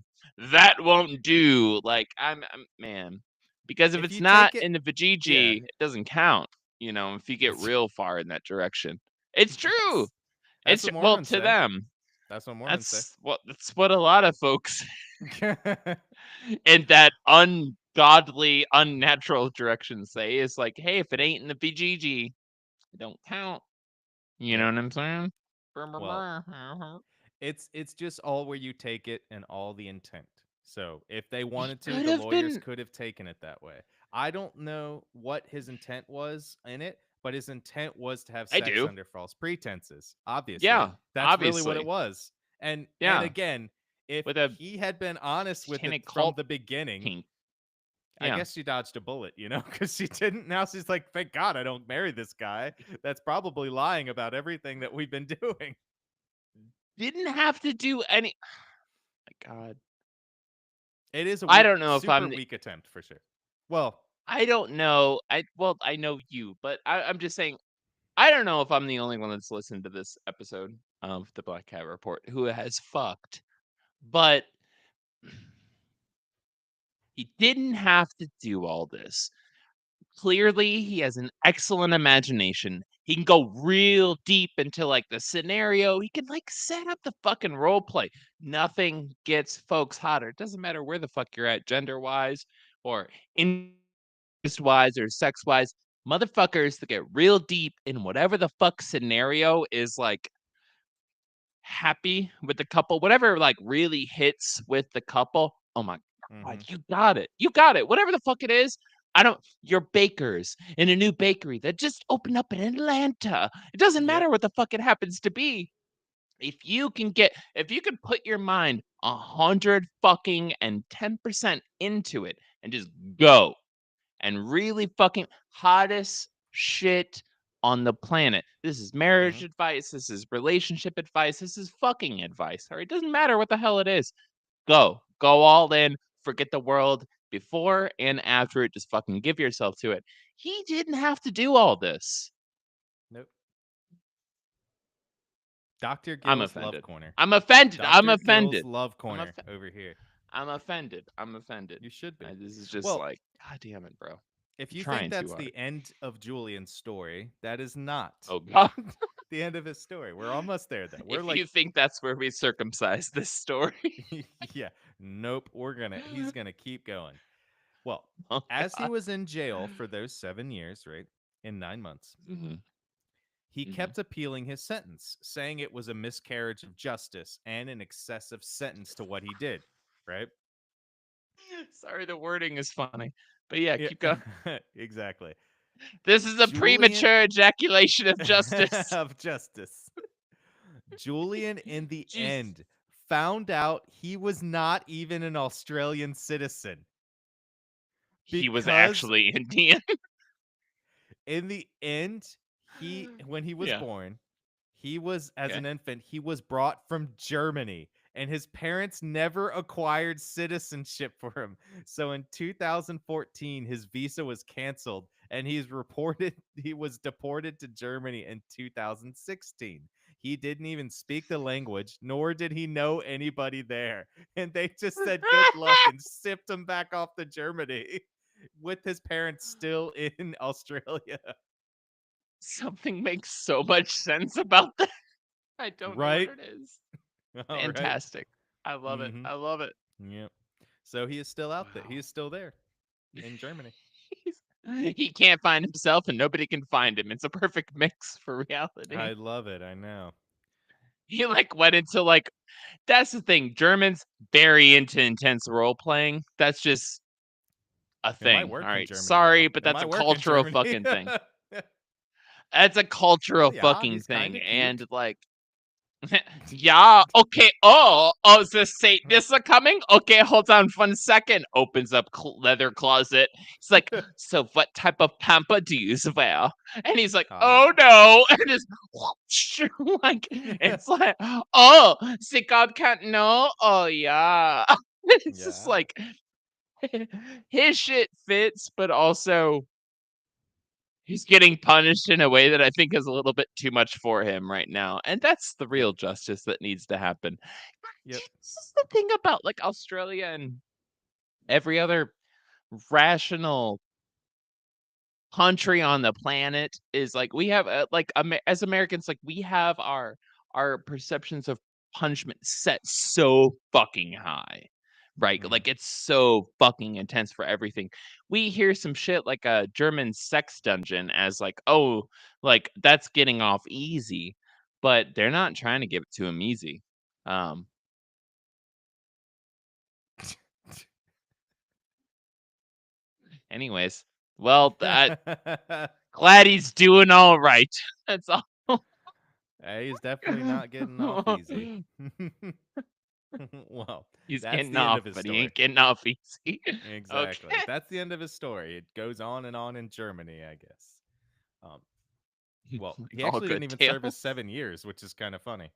that won't do. Like, I'm man. Because if If it's you not take it, in the yeah, Vajiji, it doesn't count. If you get it's real far in that direction, it's true. that's It's what well Mormons to say. them. That's what Mormons say. That's what a lot of folks in that ungodly, unnatural direction say is like, hey, if it Yep. ain't in the Vajiji, it don't count. You know Yep. what I'm saying? Well, it's just all where you take it and all the intent. So if they He wanted to, could the have lawyers been. could have taken it that way. I don't know what his intent was in it, but his intent was to have I sex do. under false pretenses. Obviously, Yeah, that's really what it obviously. was. And Yeah, again, if with a he had been honest with it satanic from cult the beginning, kink. I Yeah. guess she dodged a bullet, because she didn't. Now she's like, thank God I don't marry this guy. That's probably lying about everything that we've been doing. didn't have to do any. My God, It is a I weak, don't know if super I'm the. weak attempt for sure. Well, I don't know. I know you, but I'm just saying. I don't know if I'm the only one that's listened to this episode of the Black Cat Report who has fucked, but he didn't have to do all this. Clearly, he has an excellent imagination. He can go real deep into like the scenario. He can like set up the fucking role play. Nothing gets folks hotter. It doesn't matter where the fuck you're at, gender wise or interest wise or sex wise. Motherfuckers that get real deep in whatever the fuck scenario is like happy with the couple, whatever like really hits with the couple. Oh my God, hmm you got it. You got it. Whatever the fuck it is. I don't, you're bakers in a new bakery that just opened up in Atlanta. It doesn't yep. matter what the fuck it happens to be. If you can put your mind 100 fucking and 10% into it and just go and really fucking hottest shit on the planet. This is hmm marriage advice. This is relationship advice. This is fucking advice. All right. It doesn't matter what the hell it is. Go all in. Forget the world before and after it. Just fucking give yourself to it. He didn't have to do all this. Nope. Dr. I'm Gill's Love offended. Corner. I'm offended. I'm Dr. Gill's offended. Love I'm Corner off- over here. I'm offended. I'm offended. You should be. This is just Well, like, God damn it, bro. if You're you think trying too that's hard. the end of Julian's story, that is not Oh God. the end of his story. We're almost there, though. We're If like, you think that's where we circumcise this story. yeah, nope. He's gonna keep going. Well, Oh as he God. was in jail for those 7 years, right, in 9 months, Mhm, he mhm. kept appealing his sentence, saying it was a miscarriage of justice and an excessive sentence to what he did, right? Sorry, the wording is funny. But yeah, Yeah, keep going. exactly. This is a Julian premature ejaculation of justice. of justice. Julian, in the Jesus. end, found out he was not even an Australian citizen He was because actually Indian. in the end, when he was Yeah. born, he was as an Okay. infant, he was brought from Germany and his parents never acquired citizenship for him. So in 2014 his visa was canceled and he was deported to Germany in 2016. He didn't even speak the language, nor did he know anybody there. And they just said good luck and sipped him back off to Germany with his parents still in Australia. Something makes so much sense about that. I don't know what Right? it is. All right. Fantastic. I love it. Mhm. I love it. Yep. So he is still out there. He Wow. is still there in Germany. He can't find himself and nobody can find him. It's a perfect mix for reality. I love it. I know. He like went into like that's the thing. Germans very into intense role playing. That's just a It might thing. All work in right. Germany Sorry, though. but It that's a might work in cultural Germany. fucking thing. That's a Oh cultural yeah, fucking he's kind thing. of And cute. like yeah, okay. Oh, is the Satanists are coming? Okay, hold on 1 second. Opens up leather closet. He's like, so what type of pamper do you wear? And he's like, oh Ah. no, and just whoosh, like it's like, oh, see, God can't know. Oh yeah, it's just Yeah. like his shit fits, but also he's getting punished in a way that I think is a little bit too much for him right now. And that's the Yep. real justice that needs to happen. Yep. This is the thing about like Australia and every other rational country on the planet is like we have like as Americans like we have our perceptions of punishment set so fucking high. Right? hmm Like it's so fucking intense for everything. We hear some shit like a German sex dungeon as like, oh, like that's getting off easy, but they're not trying to give it to him easy. Um anyways, well, glad he's doing all right. That's all. Hey, he's definitely not getting off easy. Well, He's that's getting the end off, of his but he story. ain't getting off easy. Exactly. Okay. That's the end of his story. It goes on and on in Germany, I guess. Um, well, Like he all actually didn't good even serve his tales. 7 years, which is kind of funny.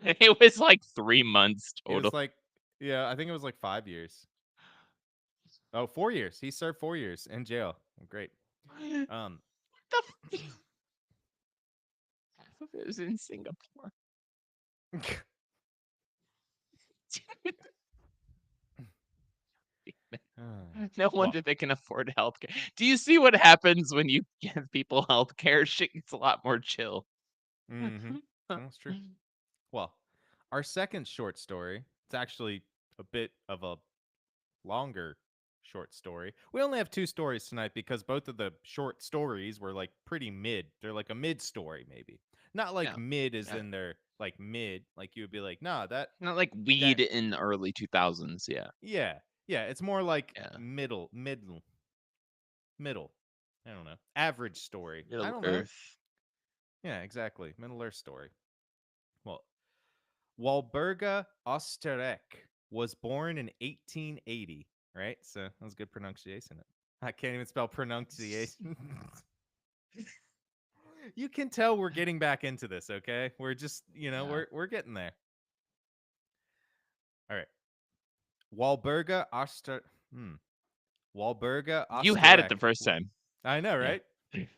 It was like 3 months He was total. like, yeah, I think it was like 5 years. Oh, 4 years. He served 4 years in jail. Great. Um, The f half of it was in Singapore. No well, wonder they can afford healthcare. Do you see what happens when you give people healthcare? Shit gets a lot more chill. mm-hmm. That's true. Well, our second short story, it's actually a bit of a longer short story. We only have two stories tonight because both of the short stories were like pretty mid. They're like a mid story, maybe. Not like Yeah, mid as yeah. in they're like mid, like you would be like, nah, Not like that weed in the early 2000s, yeah, yeah. Yeah, it's more like yeah. middle. I don't know. Average story. I Middle don't know. Earth. Yeah, exactly. Middle Earth story. Well, Walburga Osterek was born in 1880, right? So that was good pronunciation. I can't even spell pronunciation. You can tell we're getting back into this, okay? We're just, Yeah. we're getting there. All right. Walburga Oster Walburga You had it the Osterek. first time. I know, Yeah. right?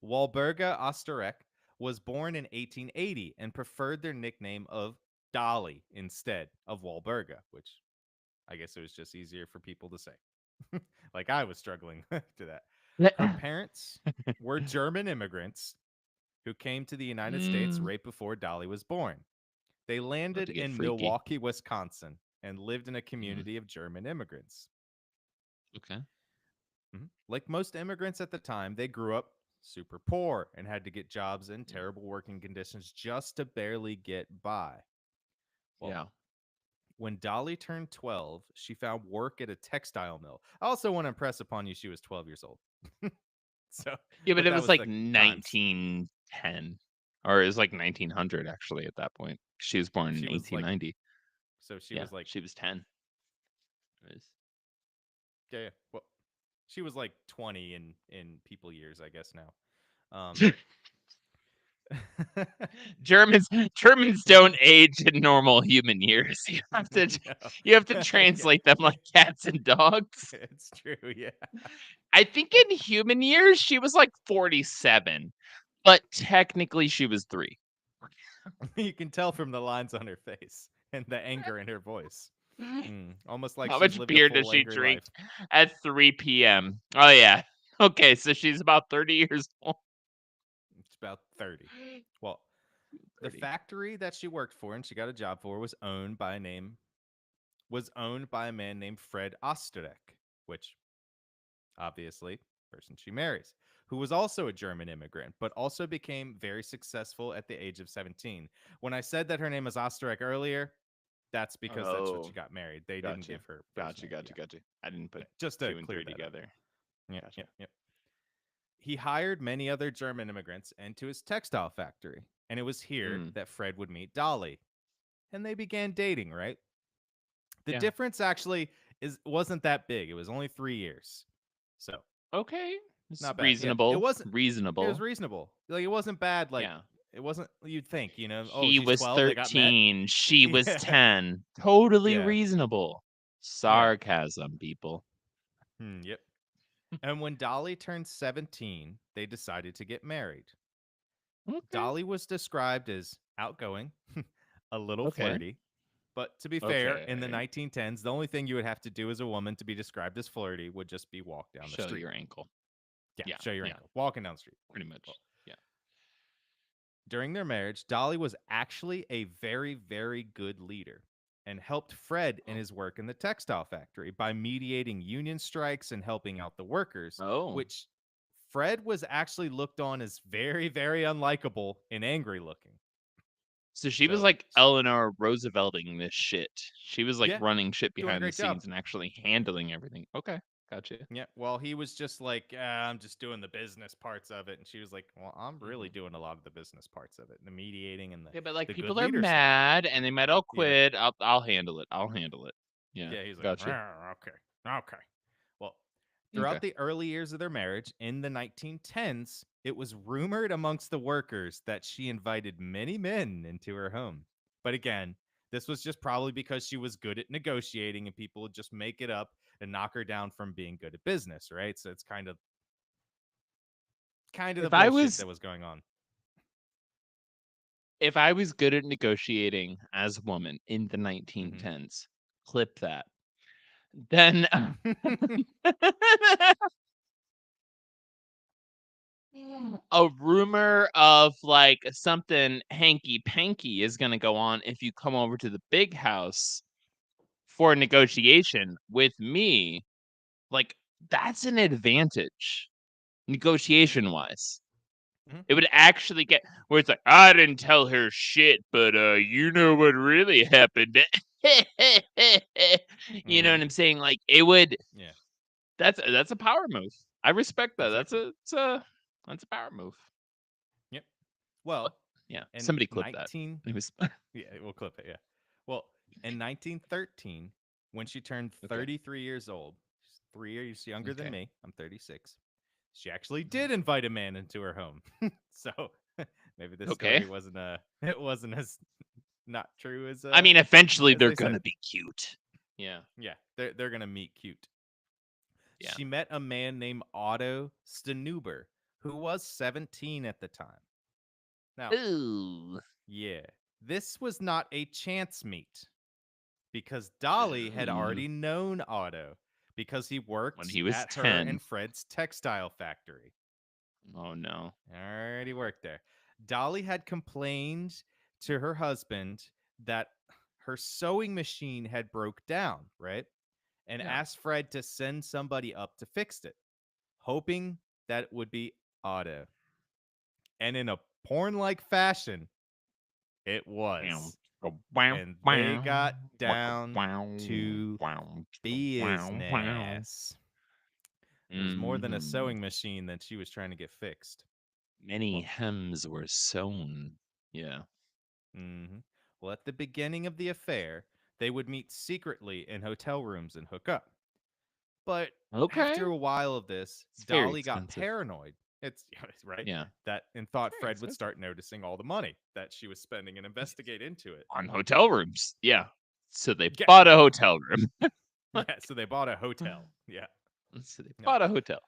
Walburga Osterek was born in 1880 and preferred their nickname of Dolly instead of Walburga, which I guess it was just easier for people to say. Like I was struggling to that. Her parents were German immigrants who came to the United States Mm, right before Dolly was born. They about landed to get in freaky. Milwaukee, Wisconsin, and lived in a Mm, community of German immigrants. okay. Like most immigrants at the time, they grew up super poor and had to get jobs in Mm, terrible working conditions just to barely get by. Well, yeah. when Dolly turned 12, she found work at a textile mill. I also want to impress upon you she was 12 years old. So, Yeah, but but it that was was like the times. 1910, or it was like 1900 actually at that point. She was born in She was like, 1890. so she Yeah, was like, she was 10. It was- yeah, yeah. Well, she was like 20 in people years, I guess now. Germans don't age in normal human years. You have to No. Yeah, translate them like cats and dogs. it's true. Yeah. I think in human years she was like 47, but technically she was 3. You can tell from the lines on her face and the anger in her voice. Almost like How she's much lived a beer does full she angry drink life. at 3 p.m.? Oh yeah. Okay, so she's about 30 years old. It's about 30. Well, the 30. factory that she worked for and she got a job for was owned by a man named Fred Osterek, which obviously person she marries, who was also a German immigrant, but also became very successful at the age of 17. When I said that her name was Osterek earlier, that's because that's what she Oh, got married. They didn't gotcha. give her first Gotcha, name. Yeah. gotcha, gotcha. I didn't put Yeah. Just to 2 and clear 3 that up. together. Yeah, yeah, Gotcha. yeah. He hired many other German immigrants into his textile factory, and it was here Mm, that Fred would meet Dolly, and they began dating, right? The yeah. difference actually wasn't that big. It was only 3 years. So, Okay. It's not bad. Yeah, it reasonable. wasn't it was Reasonable. reasonable. Like it wasn't bad like Yeah. it wasn't you'd think, oh, He she's was 12, they got met. 13, she was Yeah. 10. Totally Yeah. reasonable. Yeah. Sarcasm, people. Yep. And when Dolly turned 17, they decided to get married. Okay. Dolly was described as outgoing, a little Okay. flirty, but to be fair, in the Okay. 1910s, the only thing you would have to do as a woman to be described as flirty would just be walk down the Show street. your ankle. Yeah, Yeah. show your Yeah. ankle. Walking down the street. Pretty Well, much. Yeah. during their marriage, Dolly was actually a very, very good leader and helped Fred in Oh. his work in the textile factory by mediating union strikes and helping out the workers, Oh. which Fred was actually looked on as very, very unlikable and angry looking. So she was So, like Eleanor Roosevelting this shit. She was like yeah, running shit doing a behind the great job. scenes and actually handling everything. Okay. Gotcha. Yeah, well, he was just like, I'm just doing the business parts of it. And she was like, well, I'm really Hmm. doing a lot of the business parts of it, the mediating and Yeah, but like the good people are leader stuff. mad and they might all Yeah. quit. I'll handle it. I'll handle it. Yeah. Yeah, he's like, Gotcha. okay, okay. Well, Okay. throughout the early years of their marriage in the 1910s, it was rumored amongst the workers that she invited many men into her home. But again, this was just probably because she was good at negotiating and people would just make it up and knock her down from being good at business, right? So it's kind of the If I bullshit was that was going on. if I was good at negotiating as a woman in the Hmm 1910s, clip that. Then a rumor of like something hanky panky is going to go on if you come over to the big house for a negotiation with me. Like, that's an advantage hmm negotiation wise. hmm It would actually get where it's like, I didn't tell her shit, but you know what really happened. You know hmm what I'm saying? Like, it would. Yeah, That's a power move. I respect that. exactly. That's a power move. Yep. But Well, yeah, in somebody clip that. 19 It was yeah, we'll clip it, yeah. Well, in 1913, when she turned okay. 33 years old, she's 3 years younger than Okay. me. I'm 36. She actually Mhm. did invite a man into her home. So, maybe this Okay. story wasn't it wasn't as not true I mean, eventually as they're they said. gonna be cute. Yeah. Yeah, they're going to meet cute. Yeah. She met a man named Otto Stanuber, who was 17 at the time. Now, Ooh. yeah, this was not a chance meet because Dolly had Ooh. already known Otto because he When worked he was at her 10. and Fred's textile factory. Oh no. Already worked there. Dolly had complained to her husband that her sewing machine had broke down, right? And Yeah. asked Fred to send somebody up to fix it, hoping that it would be Otto. And in a porn like fashion, it Wow. was. Wow. And they Wow. got Wow. down Wow. to Wow. Wow. business. It was more than a Mhm. sewing machine that she was trying to get fixed. Many Well, hems were sewn. Yeah. hmm well, at the beginning of the affair, they would meet secretly in hotel rooms and hook up. But Okay. after a while of this, It's very Dolly got expensive. paranoid. It's right Yeah. that and It's thought very Fred would expensive. start noticing all the money that she was spending and investigate into it. On hotel rooms. Yeah. So they Yeah, bought a hotel room. yeah. So they bought a hotel. Yeah, So they no. bought a hotel.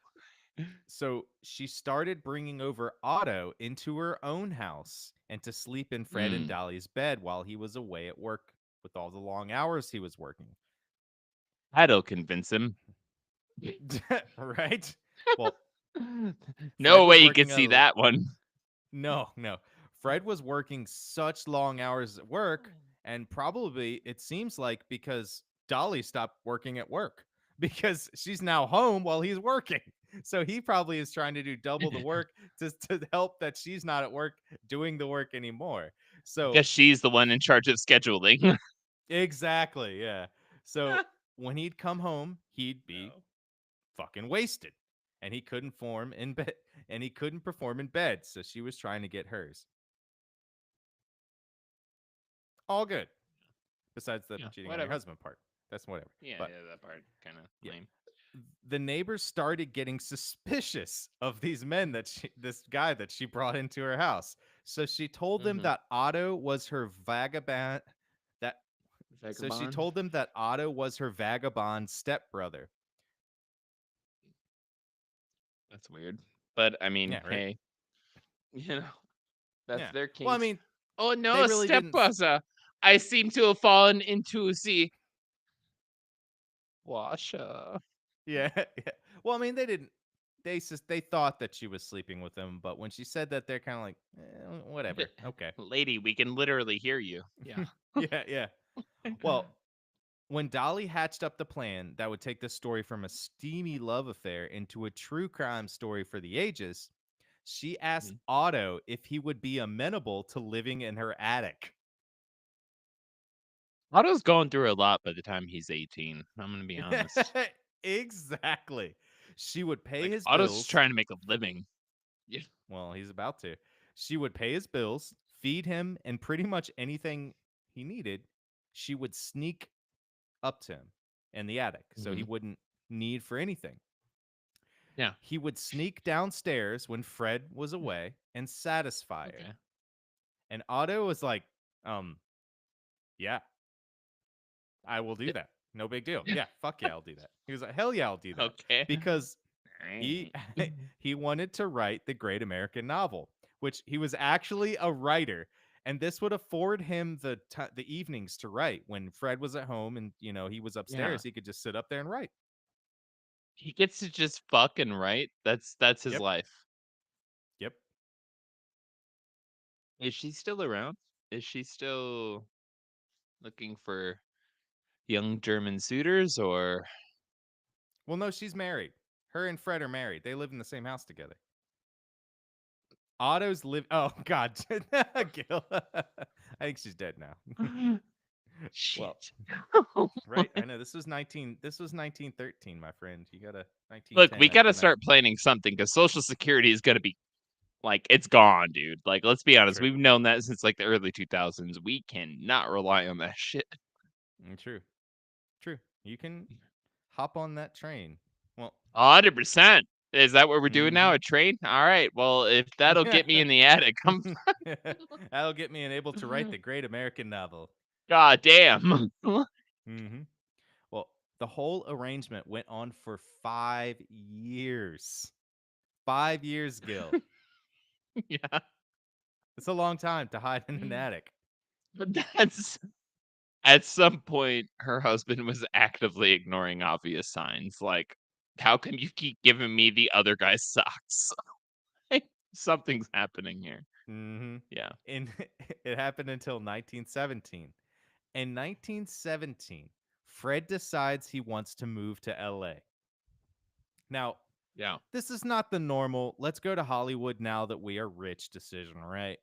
So she started bringing over Otto into her own house and to sleep in Fred and Mm. Dolly's bed while he was away at work with all the long hours he was working. That'll convince him. Right? Well, Fred No way was you could working see that one. no, no. Fred was working such long hours at work, and probably it seems like because Dolly stopped working at work because she's now home while he's working. So he probably is trying to do double the work to help that she's not at work doing the work anymore. So Guess she's the one in charge of scheduling. exactly, yeah. So when he'd come home, he'd be No. fucking wasted. And he couldn't form in bed and he couldn't perform in bed. So she was trying to get hers. All good. Besides the Yeah, cheating on your whatever. husband part. That's whatever. Yeah, But yeah, that part kind of yeah, lame. the neighbors started getting suspicious of these men this guy that she brought into her house. So she told them Mm-hmm. that Otto was her vagabond that so she Vagabond. told them that Otto was her vagabond stepbrother. That's weird. But I mean, Yeah, right? hey, you know, that's Yeah. their Well, I kinks. mean, Oh they no, really didn't stepbrother. I seem to have fallen into the washer. yeah, yeah. Well, I mean, they didn't they thought that she was sleeping with him, but when she said that they're kind of like, whatever. Okay. Lady, we can literally hear you. Yeah. Yeah, yeah. Well, when Dolly hatched up the plan that would take this story from a steamy love affair into a true crime story for the ages, she asked Mhm. Otto if he would be amenable to living in her attic. Otto's going through a lot by the time he's 18. I'm gonna be honest. Exactly. She would pay Like his Otto's just bills. trying to make a living. Yeah. Well, he's about to. She would pay his bills, feed him, and pretty much anything he needed. She would sneak up to him in the attic so he hmm wouldn't need for anything. Yeah. He would sneak downstairs when Fred was away and satisfy her. Okay. And Otto was like, um, Yeah, I will do Th- that. No big deal. Yeah, fuck yeah, I'll do that. He was like, hell yeah, I'll do that Okay. because he Alright. he wanted to write the great American novel, which he was actually a writer, and this would afford him the evenings to write when Fred was at home and he was Yeah. upstairs. He could just sit up there and write. He gets to just fucking right. That's his Yep, life. yep. Is she still around? Is she still looking for young German suitors or Well, no, she's married. Her and Fred are married. They live in the same house together. Otto's live. Oh God, Gil. I think she's dead now. Well, shit? right. I know this was 19. This was 1913, my friend. You got a Look, 1910. we I got to did not. start planning something because Social Security is going to be like it's gone, dude. Like, let's be honest. True. We've known that since like the early 2000s. We cannot rely on that shit. True. True. You can hop on that train. Well. 100%. Is that what we're doing now? Mm-hmm. A train? All right. Well, if that'll Yeah. get me in the attic, I'm That'll get me able to write the great American novel. god damn. Mm-hmm. Well, the whole arrangement went on for 5 years. 5 years, Gil. Yeah. It's a long time to hide in an attic. But that's at some point her husband was actively ignoring obvious signs like how can you keep giving me the other guy's socks? Like, something's happening here. Mm-hmm. Yeah. And it happened until 1917. In 1917, Fred decides he wants to move to LA. Now, Yeah. this is not the normal, let's go to Hollywood now that we are rich decision, right?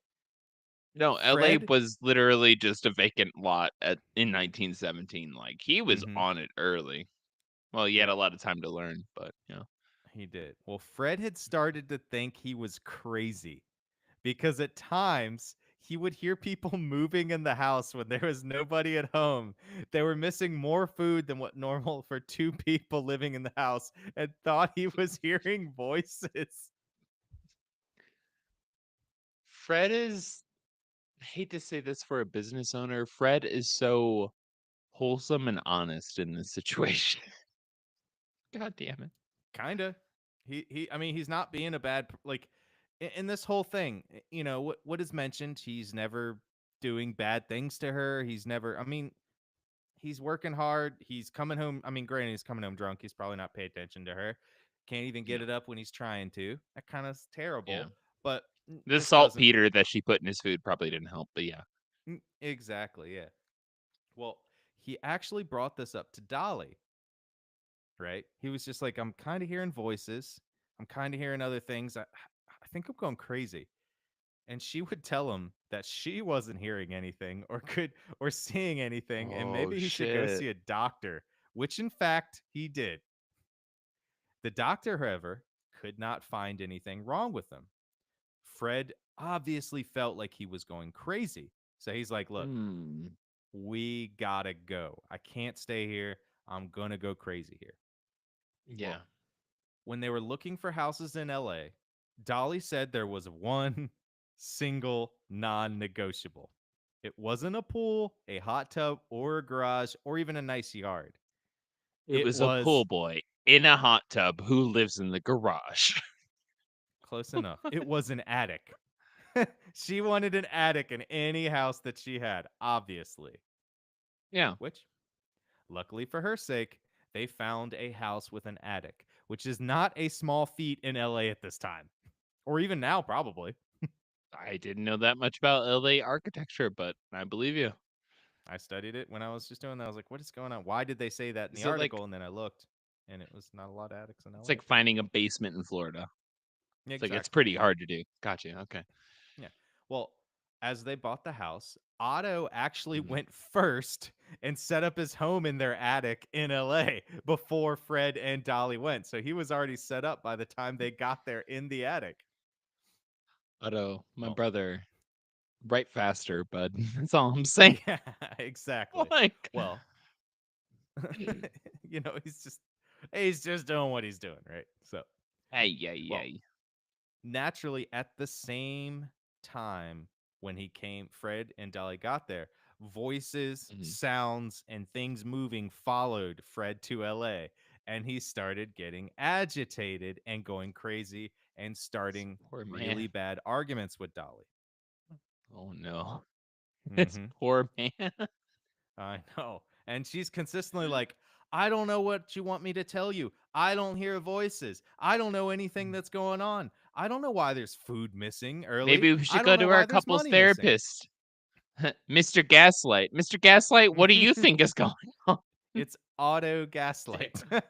No, LA Fred, was literally just a vacant lot in 1917. Like he was mm-hmm, on it early. Well, he had yep, a lot of time to learn, but yeah. he did. Well, Fred had started to think he was crazy because at times he would hear people moving in the house when there was nobody at home. They were missing more food than what normal for two people living in the house and thought he was hearing voices. Fred is I hate to say this for a business owner. Fred is so wholesome and honest in this situation. God damn it. Kinda. I mean, he's not being a like in this whole thing. What is mentioned. He's never doing bad things to her. He's never. I mean, he's working hard. He's coming home. I mean, granted, he's coming home drunk. He's probably not paying attention to her. Can't even get Yeah. it up when he's trying to. That kind of Yeah. terrible. But The this doesn't. saltpeter that she put in his food probably didn't help, but yeah. Exactly. Yeah. Well, he actually brought this up to Dolly. Right. He was just like, I'm kind of hearing voices. I'm kind of hearing other things. I think I'm going crazy. And she would tell him that she wasn't hearing anything or seeing anything, and Oh maybe he should go shit. see a doctor, which in fact he did. The doctor, however, could not find anything wrong with him. Fred obviously felt like he was going crazy. So he's like, look, Hmm. we gotta go. I can't stay here. I'm gonna go crazy here. Yeah. Well, when they were looking for houses in LA, Dolly said there was one single non negotiable. It wasn't a pool, a hot tub, or a garage, or even a nice yard. It It was a pool was boy in a hot tub who lives in the garage. close enough. It was an attic. She wanted an attic in any house that she had, obviously. Yeah. Which, luckily for her sake, they found a house with an attic, which is not a small feat in LA at this time, or even now, probably. I didn't know that much about LA architecture, but I believe you. I studied it when I was just doing that. I was like, what is going on? Why did they say that in the Is it like article? And then I looked, and it was not a lot of attics in it's LA. like finding a basement in Florida. It's like it's Exactly. pretty hard to do. Gotcha. Okay. Yeah. Well, as they bought the house, Otto actually Mhm. went first and set up his home in their attic in LA before Fred and Dolly went. So he was already set up by the time they got there in the attic. Otto, my Well, brother, write faster, bud. That's all I'm saying. yeah, exactly. Like, Well, he's just doing what he's doing, right? So, hey, yeah, well, yeah. naturally, at the same time, When Fred and Dolly got there, voices, Mhm. sounds, and things moving followed Fred to LA, and he started getting agitated and going crazy and This starting poor really man. bad arguments with Dolly. Oh no. This Hmm. poor man. I know. And she's consistently like, I don't know what you want me to tell you. I don't hear voices. I don't know anything that's going on. I don't know why there's food missing early. Maybe we I should go don't know to our why there's couples money missing. therapist. Mr. Gaslight. Mr. Gaslight, what do you think is going on? It's auto gaslight. Damn.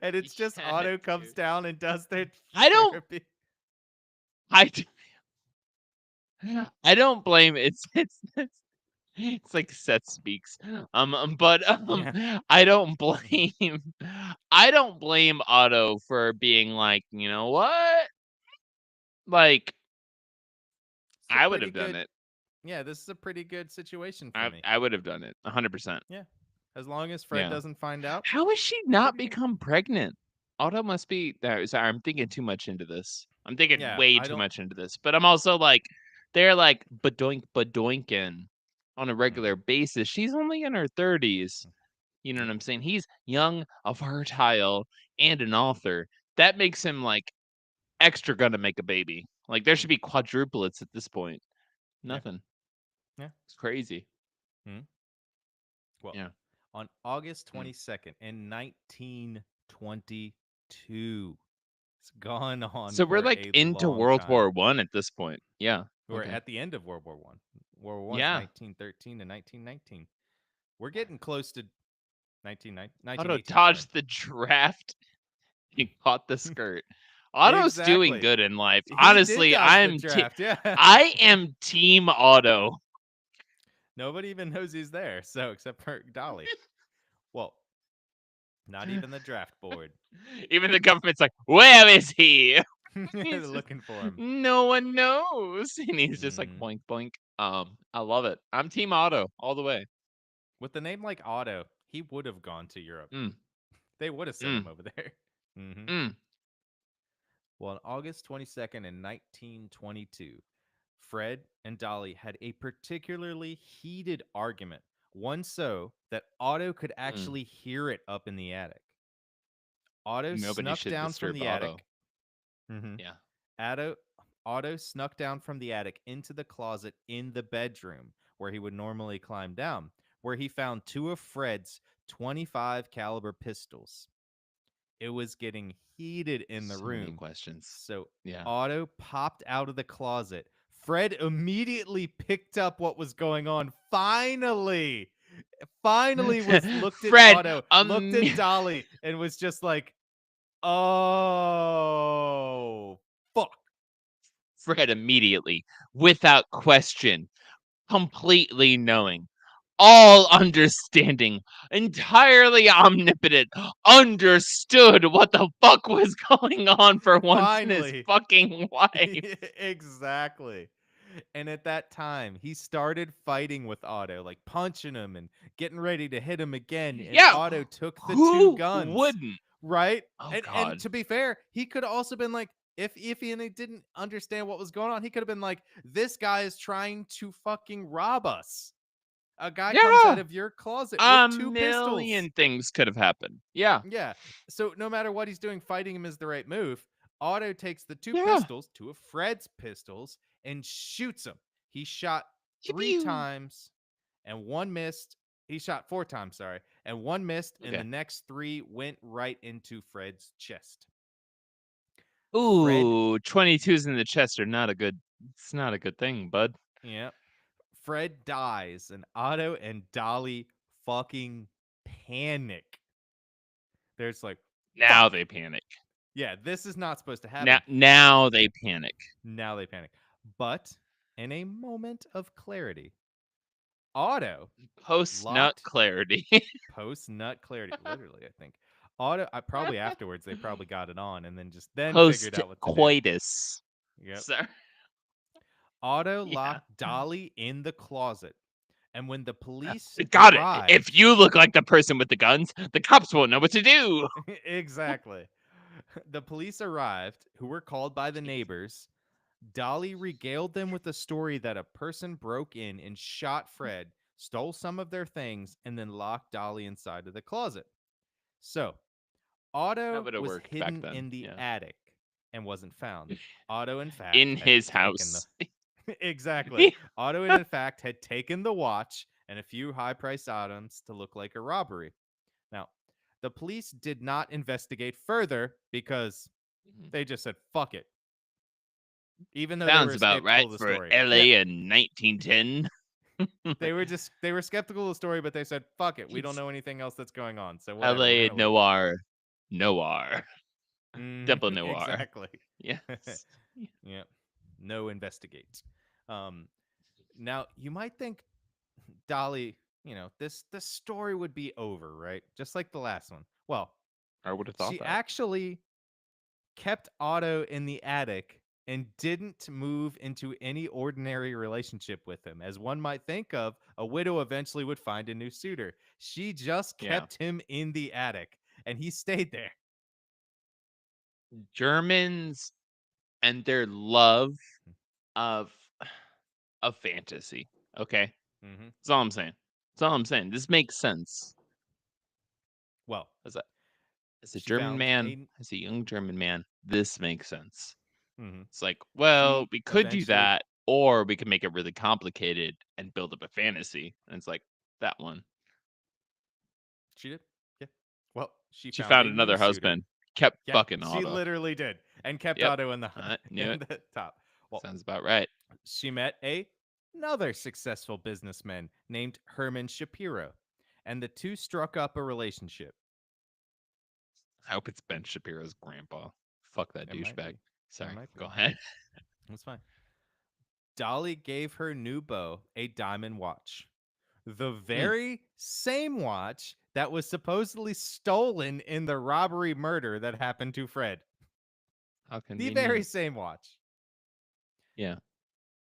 And it's just Yeah, auto comes dude. down and does their I don't therapy. I d- I don't blame it's like Seth speaks. But Yeah. I don't Mhm. blame I don't blame Otto for being like, you know what? Like It's a I would pretty have done good, it. yeah, this is a pretty good situation for me. I would have done it 100%. Yeah. As long as Fred Yeah. doesn't find out, How has she not pretty good. become pregnant? Otto must be sorry, I'm thinking too much into this. I'm thinking Yeah. way I too don't. much into this. But I'm also like, they're like badoinking on a regular Mhm. basis. She's only in her 30s. You know what Yeah. I'm saying? He's young, a fertile, and an author. That makes him like extra gonna make a baby. Like there should be quadruplets at this point. Yeah. Nothing. Yeah. It's crazy. Mhm. Well, Yeah. on August Mm. 22nd in 1922, it's gone on So we're for like a into long World time. War One at this point. Yeah. We're Okay. at the end of World War One. World War One's Yeah. 1913 to 1919. We're getting close to Otto 1918. Sorry. dodged the draft and caught the skirt. Otto's doing Exactly. good in life. He did Honestly, dodge the draft. Yeah. I am team Otto. Nobody even knows he's there. So, except for Dolly. Well, not even the draft board. Even the government's like, where is he? He's just Looking for him. no one knows. And he's just like Hmm. boink boink. I love it. I'm team Otto all the way. With a name like Otto, he would have gone to Europe. Mm, They would have sent mm, him over there. Hmm. mm, Well, on August 22nd in 1922, Fred and Dolly had a particularly heated argument, one so that Otto could mm. actually hear it up in the attic. Otto Nobody snuck should down from disturb the Otto. attic. Hmm. Yeah. Otto, Otto snuck down from the attic into the closet in the bedroom where he would normally climb down, where he found two of Fred's 25 caliber pistols. It was getting heated in the So many room. questions. So Yeah. Otto popped out of the closet. Fred immediately picked up what was going on. Finally was looked at Fred, Otto, looked at Dolly, and was just like, "Oh, fuck." Fred immediately, without question, completely knowing, all understanding, entirely omnipotent, understood what the fuck was going on for once in his Finally. fucking life. Exactly. And at that time, he started fighting with Otto, like punching him and getting ready to hit him again. And Yeah, Otto took the two who guns, wouldn't? right? Oh And god. to be fair, he could have also been like, if he didn't understand what was going on, he could have been like, this guy is trying to fucking rob us. A guy comes out Yeah, of your closet a with two pistols. million things could have happened. Yeah, Yeah. So no matter what he's doing, fighting him is the right move. Otto takes the two yeah. pistols, two of Fred's pistols, and shoots him. He shot Pew three pew. times and one missed. He shot four times, sorry, and one missed, and the Okay. next three went right into Fred's chest. Fred, Ooh, 22s in the chest are not a good. It's not a good thing, bud. yeah, Fred dies, and Otto and Dolly fucking panic. There's like, Now fuck. they panic. Yeah, this is not supposed to Now, happen. now they panic. Now they panic. But in a moment of clarity, Otto Post nut locked clarity. post nut clarity. Literally, I think. Otto, I probably afterwards they probably got it on and then figured Post out what to do. coitus. Yep. Sorry. Otto Yeah. locked Dolly in the closet. And when the police Got it. If arrived, you look like the person with the guns, the cops won't know what to do. exactly. The police arrived, who were called by the neighbors. Dolly regaled them with the story that a person broke in and shot Fred, stole some of their things, and then locked Dolly inside of the closet. So, That Otto would have was worked back hidden then. in the Yeah. attic and wasn't found. Otto, in fact, In had his taken the house. exactly. Otto, in fact, had taken the watch and a few high-priced items to look like a robbery. Now, the police did not investigate further because Mhm. they just said "fuck it," even though they Sounds were about skeptical right of the for story. Yeah, LA in 1910. they were skeptical of the story, but they said "fuck it." We don't It's know anything else that's going on, so whatever. We're LA gonna leave. noir. Noir. Double noir. Exactly. Yes. Yeah. No investigate. Um, Now you might think Dolly, this story would be over, right? Just like the last one. Well, I would have thought she that. actually kept Otto in the attic and didn't move into any ordinary relationship with him. As one might think of, a widow eventually would find a new suitor. She just Yeah. kept him in the attic and he stayed there. Germans and their love of fantasy. Okay. Hmm. That's all I'm saying. That's all I'm saying. This makes sense. Well, As a as a she German found man, a. as a young German man, this makes sense. Mhm. It's like, well, She we could do eventually. that, or we could make it really complicated and build up a fantasy. And it's like that one. She did. Yeah. Well, she She found found a new another suitor. husband, kept Yeah, fucking she Otto. literally did, and kept Yep. Otto in the I knew in it. the top. Well, Sounds about right. she met another successful businessman named Herman Shapiro, and the two struck up a relationship. I hope it's Ben Shapiro's grandpa. Fuck that It might douchebag. be. It Sorry. might be. Go ahead. That's fine. Dolly gave her new beau a diamond watch, the Hmm, very same watch that was supposedly stolen in the robbery murder that happened to Fred. how The very convenient. same watch. Yeah.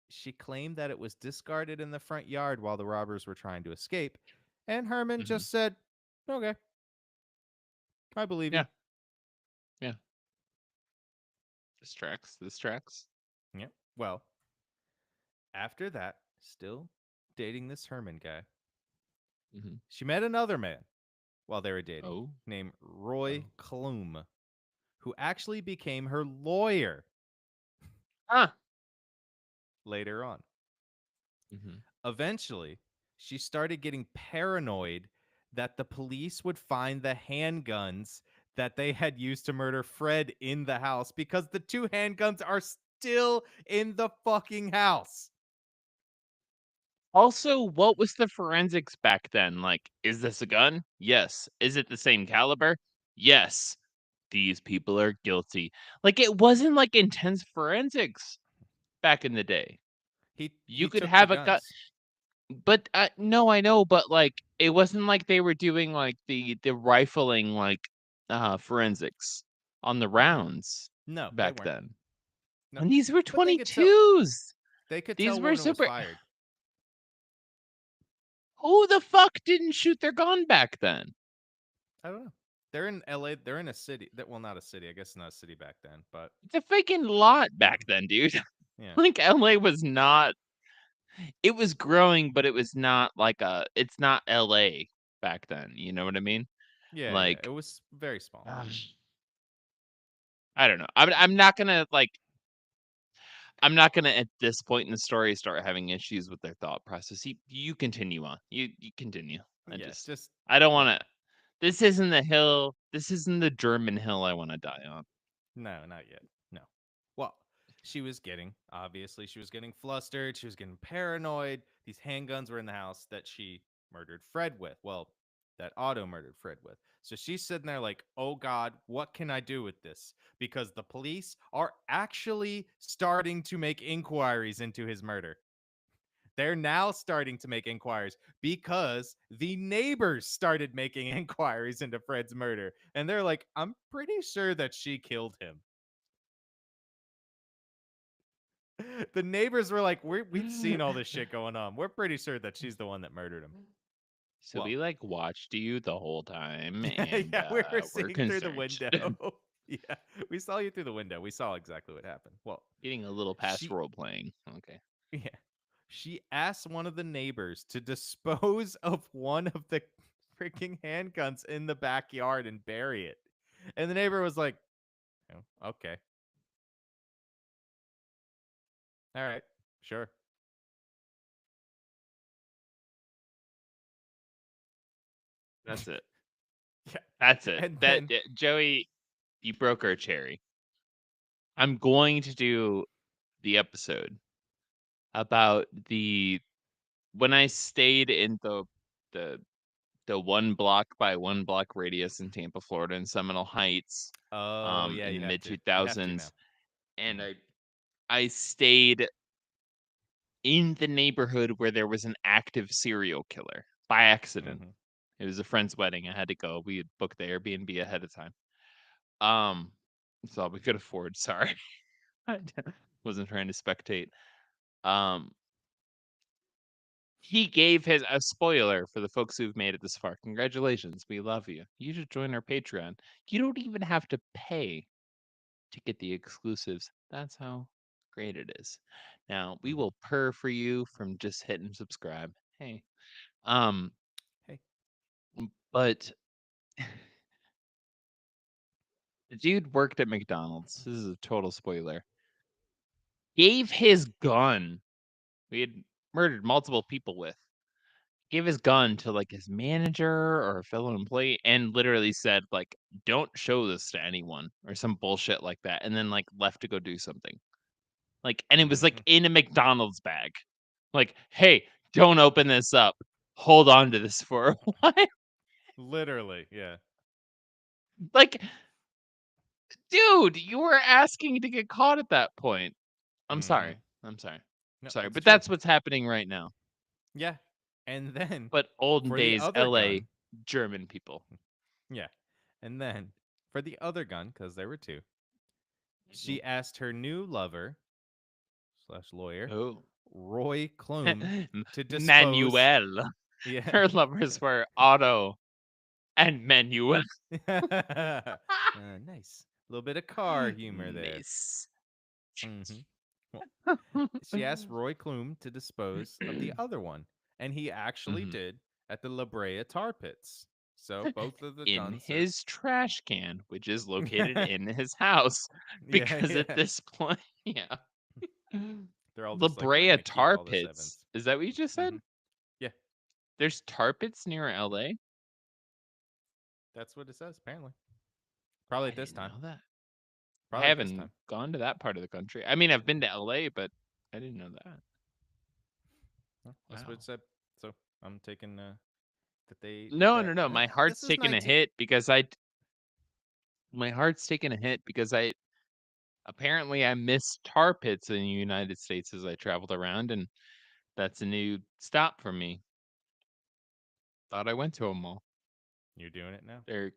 She claimed that it was discarded in the front yard while the robbers were trying to escape, and Herman Hmm. just said, "Okay, I believe you." Yeah. Yeah. This tracks. This tracks. Yeah. Well, after that, still dating this Herman guy, Hmm. she met another man while they were dating Oh. named Roy Oh. Klum, who actually became her lawyer Ah. later on. Hmm. Eventually, she started getting paranoid that the police would find the handguns that they had used to murder Fred in the house because the two handguns are still in the fucking house. Also, what was the forensics back then? Like, is this a gun? Yes. Is it the same caliber? Yes. These people are guilty. Like, it wasn't like intense forensics back in the day. He You could took the have a gun, guns. but no, I know, but like, it wasn't like they were doing like the rifling like forensics on the Mm-mm. rounds No, they back weren't. then. No, And these were but they could tell. 22s. They could These tell were when it was super. fired. Who the fuck didn't shoot their gun back then? I don't know. They're in L.A. They're in a city. That well, not a city. I guess not a city back then. But It's a freaking lot back then, dude. yeah, Like LA was not, it was growing, but it was not like it's not LA back then. You know what I mean? yeah. It Like, was very small. I don't know. I'm not gonna like, I'm not gonna at this point in the story start having issues with their thought process. You continue on. You continue. Yeah, just I don't yeah. want to. This isn't the hill. This isn't the German hill I want to die on. No, not yet. No. Well, she was getting flustered. She was getting paranoid. These handguns were in the house that she murdered Fred with. Well, that Otto murdered Fred with. So she's sitting there like, oh God, what can I do with this? Because the police are actually starting to make inquiries into his murder. They're now starting to make inquiries because the neighbors started making inquiries into Fred's murder. And they're like, I'm pretty sure that she killed him. The neighbors were like, we've seen all this shit going on. We're pretty sure that she's the one that murdered him. So Well, we like watched you the whole time, yeah, and yeah, we were we're seeing through the concerned. window. Yeah, we saw you through the window. We saw exactly what happened. Well, Getting a little past she role playing. Okay. yeah, she asked one of the neighbors to dispose of one of the freaking handguns in the backyard and bury it. And the neighbor was like, "Oh, okay. All right. Sure." That's it. Yeah. That's it. And then Joey, you broke our cherry. I'm going to do the episode about the when I stayed in the the 1 block by 1 block radius in Tampa, Florida, in Seminole Heights, oh, yeah, in you the have mid to. You have to 2000s, now. and Mhm. I stayed in the neighborhood where there was an active serial killer by accident. Mhm. It was a friend's wedding. I had to go. We had booked the Airbnb ahead of time. Um, that's all we could afford. Sorry, I wasn't trying to spectate. Um, he gave his a spoiler for the folks who've made it this far. Congratulations, we love you. You should join our Patreon. You don't even have to pay to get the exclusives. That's how great it is. Now we Mhm. will purr for you from just hitting subscribe. Hey, um, Hey. but the dude worked at McDonald's. This is a total spoiler. Gave his gun we had murdered multiple people with. Gave his gun to like his manager or a fellow employee and literally said like don't show this to anyone or some bullshit like that and then like left to go do something. Like and it was like Mhm. in a McDonald's bag. Like, "Hey, don't open this up. Hold on to this for a while." Literally, yeah. Like, dude, you were asking to get caught at that point. I'm Mhm. sorry. I'm sorry. No, Sorry, it's but true. that's what's happening right now. Yeah. And then But olden for the days other LA gun, German people. yeah. And then for the other gun, because there were two, Mhm. she asked her new lover slash lawyer, Oh. Roy Klum, to dispose. Manuel. Yeah. Her lovers were Otto and Manuel. Nice. A little bit of car humor there. Nice. Hmm. Well, she asked Roy Klum to dispose of the other one, and he actually Mhm. did at the La Brea tar pits. So both of the In guns are. his trash can, which is located in his house, Yeah, because at yeah. this point, yeah. They're all La just like, we're Brea gonna keep tar all the pits. sevens. Is that what you just said? Hmm. Yeah, There's tar pits near LA? that's what it says. Apparently, probably I at this didn't time. know that. I Probably at this haven't time. gone to that part of the country. I mean, I've been to LA, but I didn't know that. Well, that's what Wow. it said. So I'm taking that they No, that no, no. My this heart's is taking a 19. hit because my heart's taking a hit because I apparently I missed tar pits in the United States as I traveled around, and that's a new stop for me. Thought I went to them all. You're doing it now. They're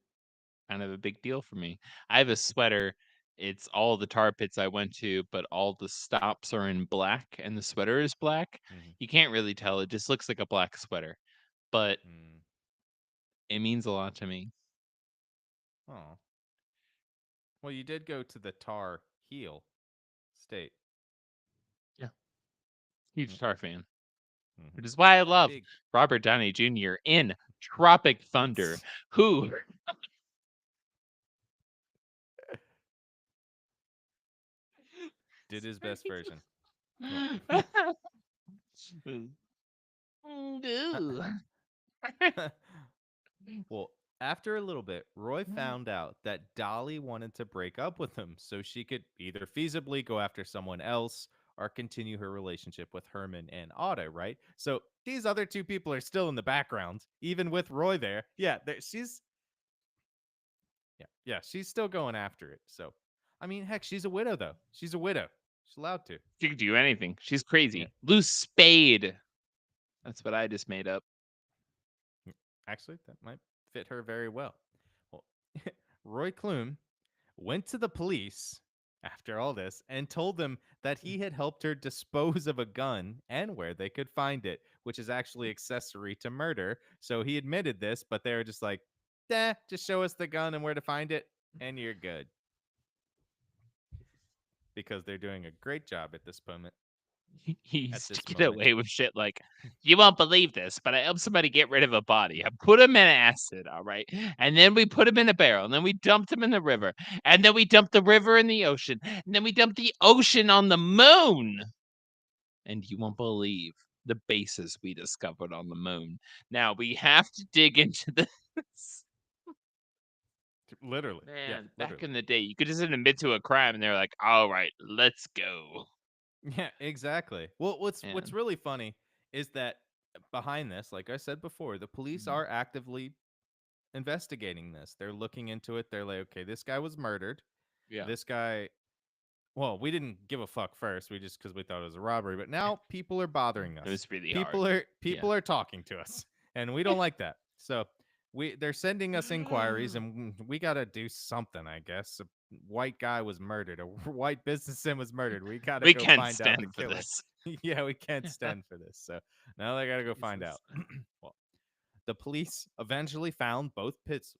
kind of a big deal for me. I have a sweater. It's all the tar pits I went to, but all the stops are in black and the sweater is black. Hmm. You can't really tell. It just looks like a black sweater, but Mm. it means a lot to me. Oh, well, you did go to the Tar Heel State. Yeah. Huge tar fan. Mm-hmm. Which is why I love Big. Robert Downey Jr. in Tropic Thunder, who Did his best sorry. version. Well, well, after a little bit, Roy found out that Dolly wanted to break up with him so she could either feasibly go after someone else or continue her relationship with Herman and Otto, right? So these other two people are still in the background, even with Roy there. Yeah, she's yeah, she's still going after it. So, I mean, heck, she's a widow though. She's a widow. She's allowed to. She could do anything. She's Yeah. crazy. Loose spade. That's what I just made up. Actually, that might fit her very well. Well, Roy Klum went to the police after all this and told them that he had helped her dispose of a gun and where they could find it, which is actually accessory to murder. So he admitted this, but they were just like, just show us the gun and where to find it, and you're good. because they're doing a great job at this moment. He At used to this get moment. away with shit like, you won't believe this, but I helped somebody get rid of a body. I put him in acid, all right? And then we put him in a barrel, and then we dumped him in the river, and then we dumped the river in the ocean, and then we dumped the ocean on the moon. And you won't believe the bases we discovered on the moon. Now we have to dig into this. Literally. Yeah, Man, back literally. in the day, you could just admit to a crime, and they're like, all right, let's go. Yeah, exactly. Well, what's And really funny is that behind this, like I said before, the police Mhm. are actively investigating this. They're looking into it. They're like, okay, this guy was murdered. Yeah. This guy, well, we didn't give a fuck first. We just because we thought it was a robbery, but now people are bothering It us. was really hard. People Yeah. are talking to us, and we don't like that. So they're sending us inquiries, and we got to do something. I guess a white guy was murdered. A white businessman was murdered. We got to We go can't find out the stand for killer. this. Yeah, we can't stand for this. So now they got to go find out. Jesus. Well, the police eventually found both pits.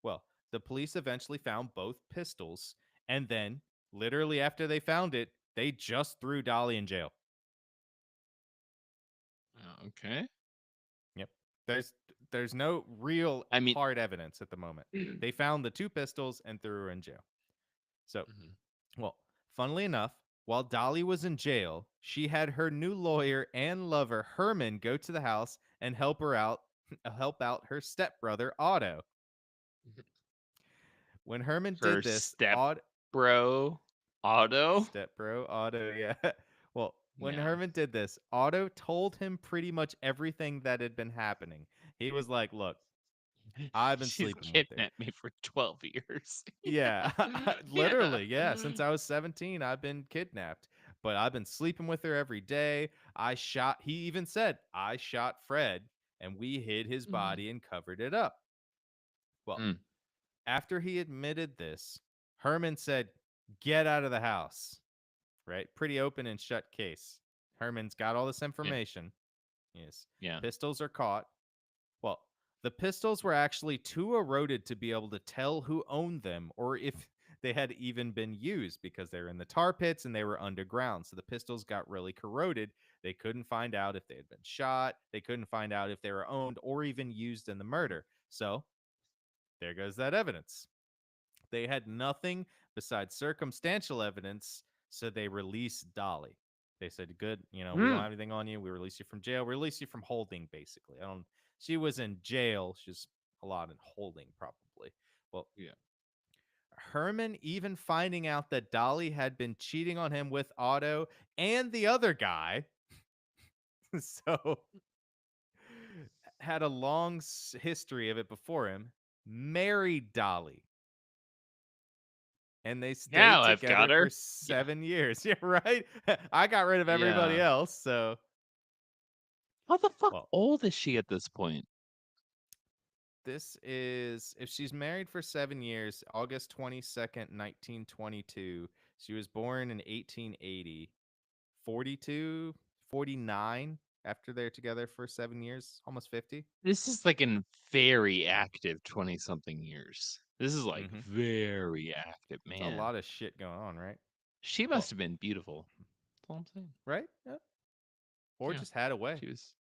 Well, the police eventually found both pistols, and then, literally after they found it, they just threw Dolly in jail. Okay. Yep. There's there's no real I mean, hard evidence at the moment. They found the two pistols and threw her in jail. So, Mhm. well, funnily enough, while Dolly was in jail, she had her new lawyer and lover Herman go to the house and help out her stepbrother Otto. When Herman Her did this, step bro, Otto. Step bro, Otto, yeah. Well, when Yeah. Herman did this, Otto told him pretty much everything that had been happening. He was like, "Look, I've been She's sleeping with her." kidnapped me for 12 years. Yeah, Yeah. literally, yeah. Since I was 17, I've been kidnapped, but I've been sleeping with her every day. He even said, I shot Fred and we hid his Mhm. body and covered it up. Well, Mm. after he admitted this, Herman said, "Get out of the house." Right? Pretty open and shut case. Herman's got all this Yeah. information. Yes. Yeah. Pistols are caught. Well, the pistols were actually too eroded to be able to tell who owned them or if they had even been used because they were in the tar pits and they were underground. So the pistols got really corroded. They couldn't find out if they had been shot. They couldn't find out if they were owned or even used in the murder. So there goes that evidence. They had nothing besides circumstantial evidence, so they released Dolly. They said, "Good, we don't Mm. have anything on you. We release you from jail. We release you from holding, basically." I don't. She was in jail. She's a lot in holding, probably. Well, Yeah. Herman even finding out that Dolly had been cheating on him with Otto and the other guy, so had a long history of it before him. Married Dolly and they Now stayed I've got together for her. Yeah. 7 years. Yeah, right. I got rid of everybody Yeah. else, so How the fuck well. old is she at this point? This is if she's married for 7 years. August 22nd, 1922. She was born in 1880. 42, 49. After they're together for 7 years, almost 50. This is like a very active 20 something years. This is like Mm-hmm. very active, It's a man. lot of shit going on, right? She Well, must have been beautiful. That's all I'm saying. right? Yeah. Or Yeah. just had a way. She was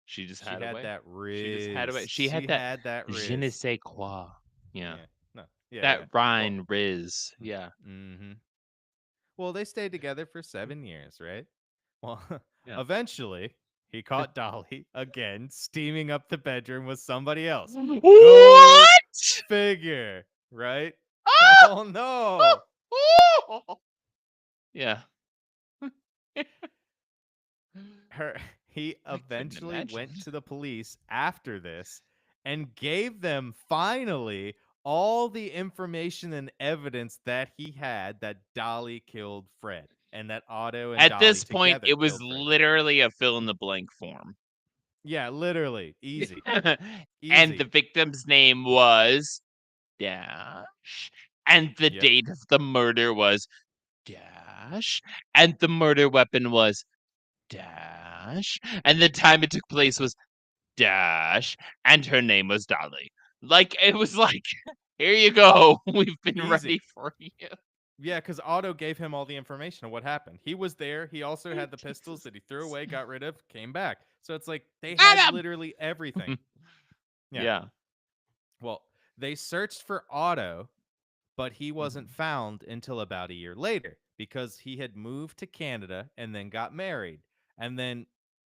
she just She had a had way. that She just had a way. riz. She had She that had that je ne riz. sais quoi. Yeah. Yeah. No. Yeah, That yeah. Well, Rhine Riz. Yeah. mm-hmm. Well, they stayed together for 7 years, right? Well, Yeah. eventually, he caught Dolly again steaming up the bedroom with somebody else. Go What? figure, right? Ah! Oh no. Yeah. Her he I couldn't eventually imagine. went to the police after this and gave them finally all the information and evidence that he had that Dolly killed Fred and that Otto and At Dolly this point, together it was killed Fred. literally a fill in the blank form. Yeah, literally. Easy. And the Easy. victim's name was Dash. And the Yep. date of the murder was Dash. And the murder weapon was Dash. And the time it took place was Dash. And her name was Dolly. Like, it was like, here you go. We've been ready Easy. for you. Yeah, because Otto gave him all the information of what happened. He was there. He also had the pistols Jesus that he threw Christ. away, got rid of, came back. So it's like they had Got literally everything. him. Yeah. Yeah. Well, they searched for Otto, but he wasn't Mhm. found until about a year later because he had moved to Canada and then got married. And then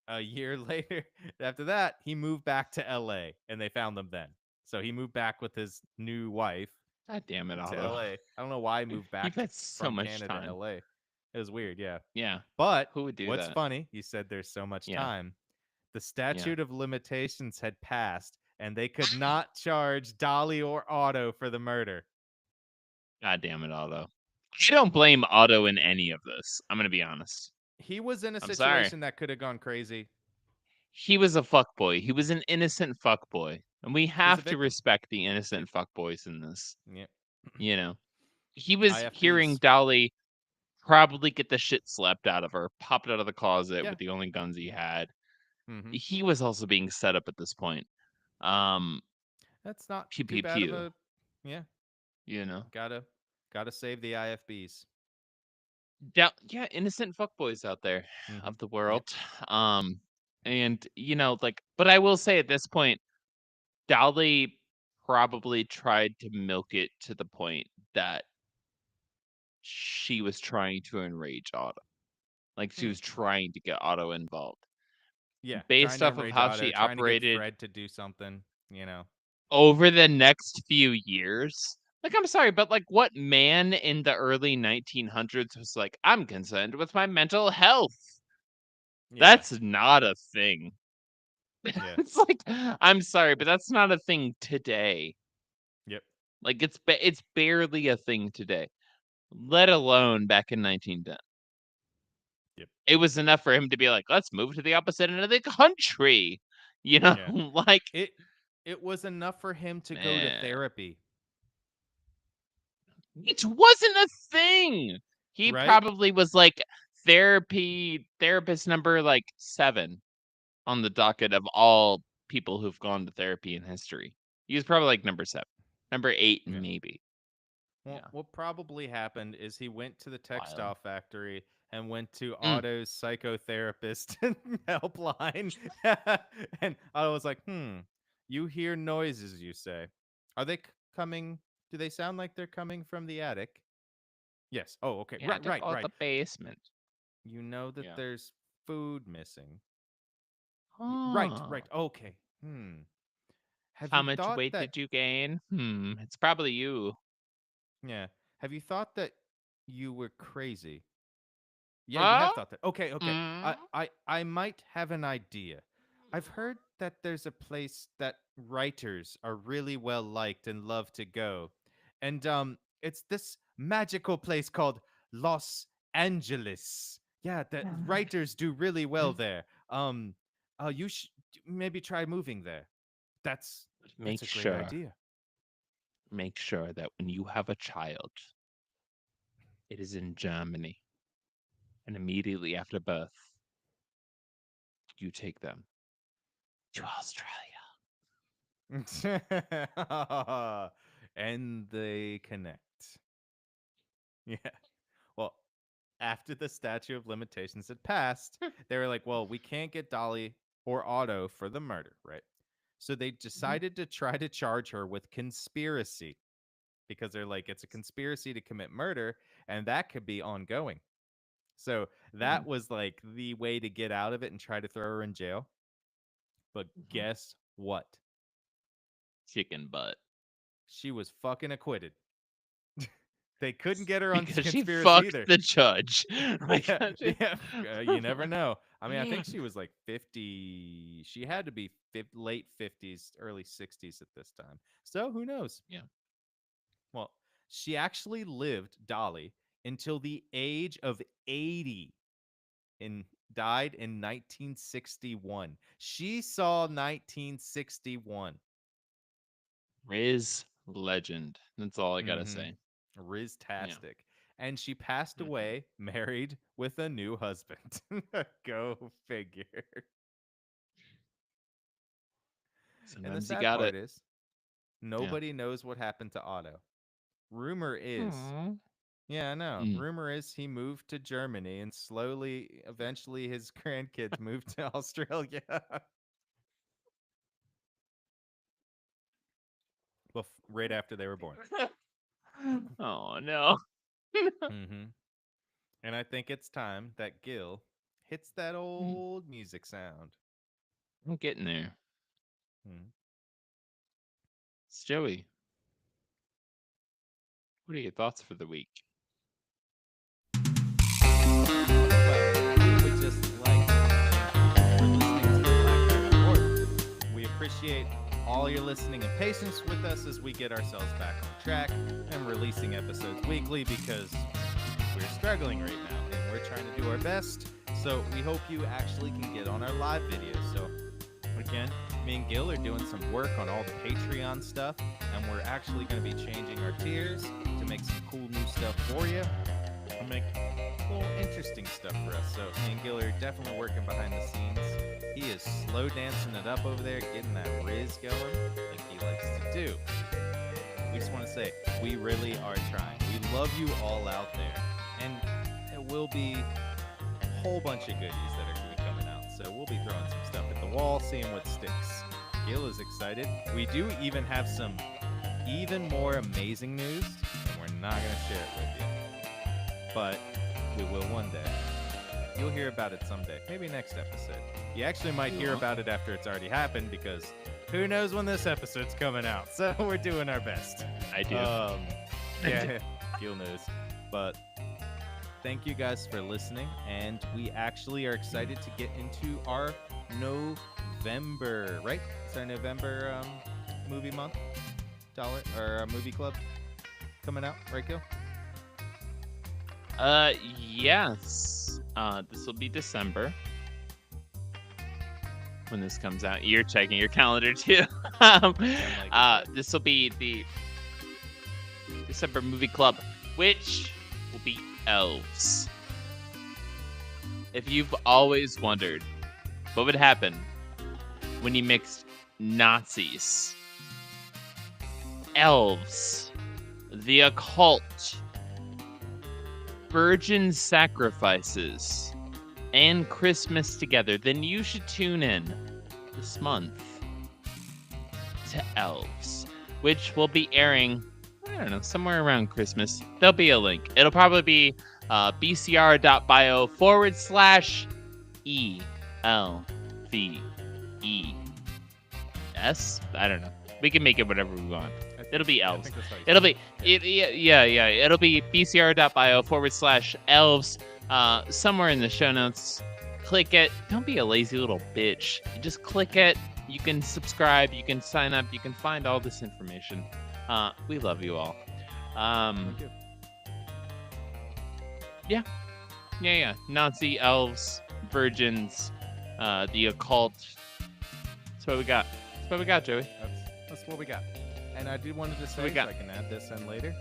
a year later, after that, he moved back to LA and they found him then. So he moved back with his new wife God damn it, to Otto. LA. I don't know why he moved You've back had so from much Canada to time. LA. It was weird, yeah. Yeah. But Who would do what's that? funny, you said there's so much Yeah. time. The Yeah. statute of limitations had passed and they could not charge Dolly or Otto for the murder. God damn it, Otto. I don't blame Otto in any of this. I'm gonna be honest. He was in a I'm sorry. situation that could have gone crazy. He was a fuckboy. He was an innocent fuckboy. And we He was a have to victim. respect the innocent fuckboys in this. Yeah. You know, he was hearing IFBs. Dolly probably get the shit slapped out of her, popped out of the closet Yeah. with the only guns he had. Mm-hmm. He was also being set up at this point. Um, That's not pew too pew bad of pew. a. Yeah. You know, Gotta save the IFBs. yeah, innocent fuckboys out there Mm-hmm. of the Yep. world. Um, and like, but I will say at this point, Dolly probably tried to milk it to the point that she was trying to enrage Otto. Like she Hmm. was trying to get Otto involved. Yeah. Trying Based to off of enrage how Otto. she Trying to get operated Fred to do something. You know. over the next few years. Like I'm sorry, but like what man in the early 1900s was like, I'm concerned with my mental health? Yeah. That's not a thing. Yeah. It's like I'm sorry, but that's not a thing today. Yep. Like it's barely a thing today, let alone back in 1910. Yep. It was enough for him to be like, "Let's move to the opposite end of the country." You know, Yeah. like, It it was enough for him to go to man, therapy, it wasn't a thing. He right? probably was like therapist number like 7 on the docket of all people who've gone to therapy in history. He was probably like number 7, number 8 Yeah. maybe. Well, Yeah, what probably happened is he went to the wild. textile factory and went to Mm, Otto's psychotherapist helpline. And Otto was like, you hear noises, you say. Are they coming? Do they sound like they're coming from the attic? Yes. Oh, okay. yeah, Right, to right, call right. the basement. You know that Yeah. there's food missing. Right, Oh. right. Okay. Have How you much thought weight that did you gain? It's probably you. Yeah. Have you thought that you were crazy? Yeah, you Huh? have thought that. Okay, okay. Mm. I might have an idea. I've heard that there's a place that writers are really well liked and love to go. And it's this magical place called Los Angeles. Yeah, that writers do really well there. You should maybe try moving there. That's Make that's a great sure, idea. make sure that when you have a child, it is in Germany, and immediately after birth, you take them to Australia. And they connect. Yeah. Well, after the statute of limitations had passed, they were like, well, we can't get Dolly or Otto for the murder, right? So they Mhm. decided to try to charge her with conspiracy because they're like, it's a conspiracy to commit murder, and that could be ongoing. So Mm, that was like the way to get out of it and try to throw her in jail. But mhm. guess what? Chicken butt. She was fucking acquitted. They couldn't get her on Because she conspiracy fucked either. the judge. Yeah, Because she... yeah. You never know. I mean, I think she was like 50. She had to be late 50s, early 60s at this time. So who knows? Yeah. Well, she actually lived, Dolly, until the age of 80 and died in 1961. She saw 1961. Riz legend. That's all I gotta Mm-hmm. say. Yeah. Riztastic. And she passed Mhm. away married with a new husband. Go figure. And the Sometimes you sad got part it. is, Yeah. nobody knows what happened to Otto. Rumor is Aw. Yeah, I know. Mm. Rumor is he moved to Germany and slowly, eventually, his grandkids moved to Australia. Right after they were born. Oh no. Hmm. And I think it's time that Gil hits that Mm, old music sound. I'm getting there. Mhm. It's Joey. What are your thoughts for the week? Well, we would just like to thank you for listening to the Black Knight Report. We appreciate all your listening and patience with us as we get ourselves back on track and releasing episodes weekly because we're struggling right now and we're trying to do our best. So we hope you actually can get on our live videos. So again, me and Gil are doing some work on all the Patreon stuff, and we're actually going to be changing our tiers to make some cool new stuff for you and make little interesting stuff for us. So me and Gil are definitely working behind the scenes. He is slow dancing it up over there, getting that riz going like he likes to do. We just want to say we really are trying. We love you all out there, and it will be a whole bunch of goodies that are going to be coming out. So we'll be throwing some stuff at the wall, seeing what sticks. Gil is excited. We do even have some even more amazing news, and we're not going to share it with you. But we will one day. You'll hear about it someday, maybe next episode. You actually might hear about it after it's already happened because who knows when this episode's coming out. So we're doing our best. I do. Yeah, Gil knows. But thank you guys for listening, and we actually are excited to get into our November, right? It's our November movie month, movie club coming out, right, Gil? Yes. This will be December when this comes out. You're checking your calendar too. This will be the December movie club, which will be elves. If you've always wondered what would happen when you mixed Nazis, elves, the occult, virgin sacrifices, and Christmas together, then you should tune in this month to Elves, which will be airing, I don't know, somewhere around Christmas. There'll be a link. It'll probably be bcr.bio/ELVES. I don't know. We can make it whatever we want. It'll be elves. It'll be yeah. It'll be bcr.bio/elves. Somewhere in the show notes. Click it. Don't be a lazy little bitch. You just click it. You can subscribe. You can sign up. You can find all this information. We love you all. Thank you. Yeah. Nazi elves, virgins, the occult. That's what we got. That's what we got, Joey. That's what we got. And I do wanted to say, so I can add this in later.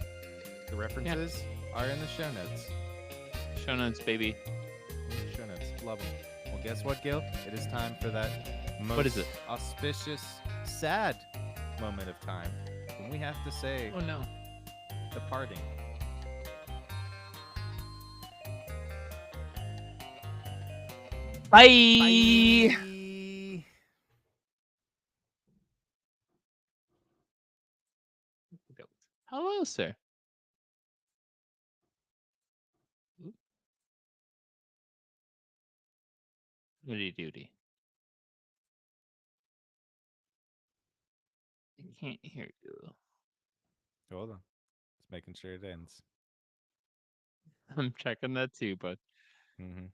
The references are in the show notes. Show notes, baby. Show notes. Love them. Well, guess what, Gil? It is time for that most auspicious, sad moment of time when we have to say, oh no, departing. Bye. Bye. Hello, sir. Goody duty. I can't hear you. Hold on. Just making sure it ends. I'm checking that too, but. Mm-hmm.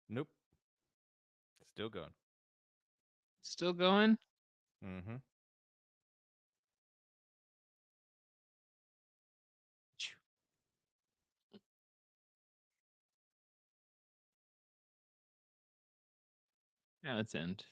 Nope. Still going. Still going? Mm-hmm. Now it's end.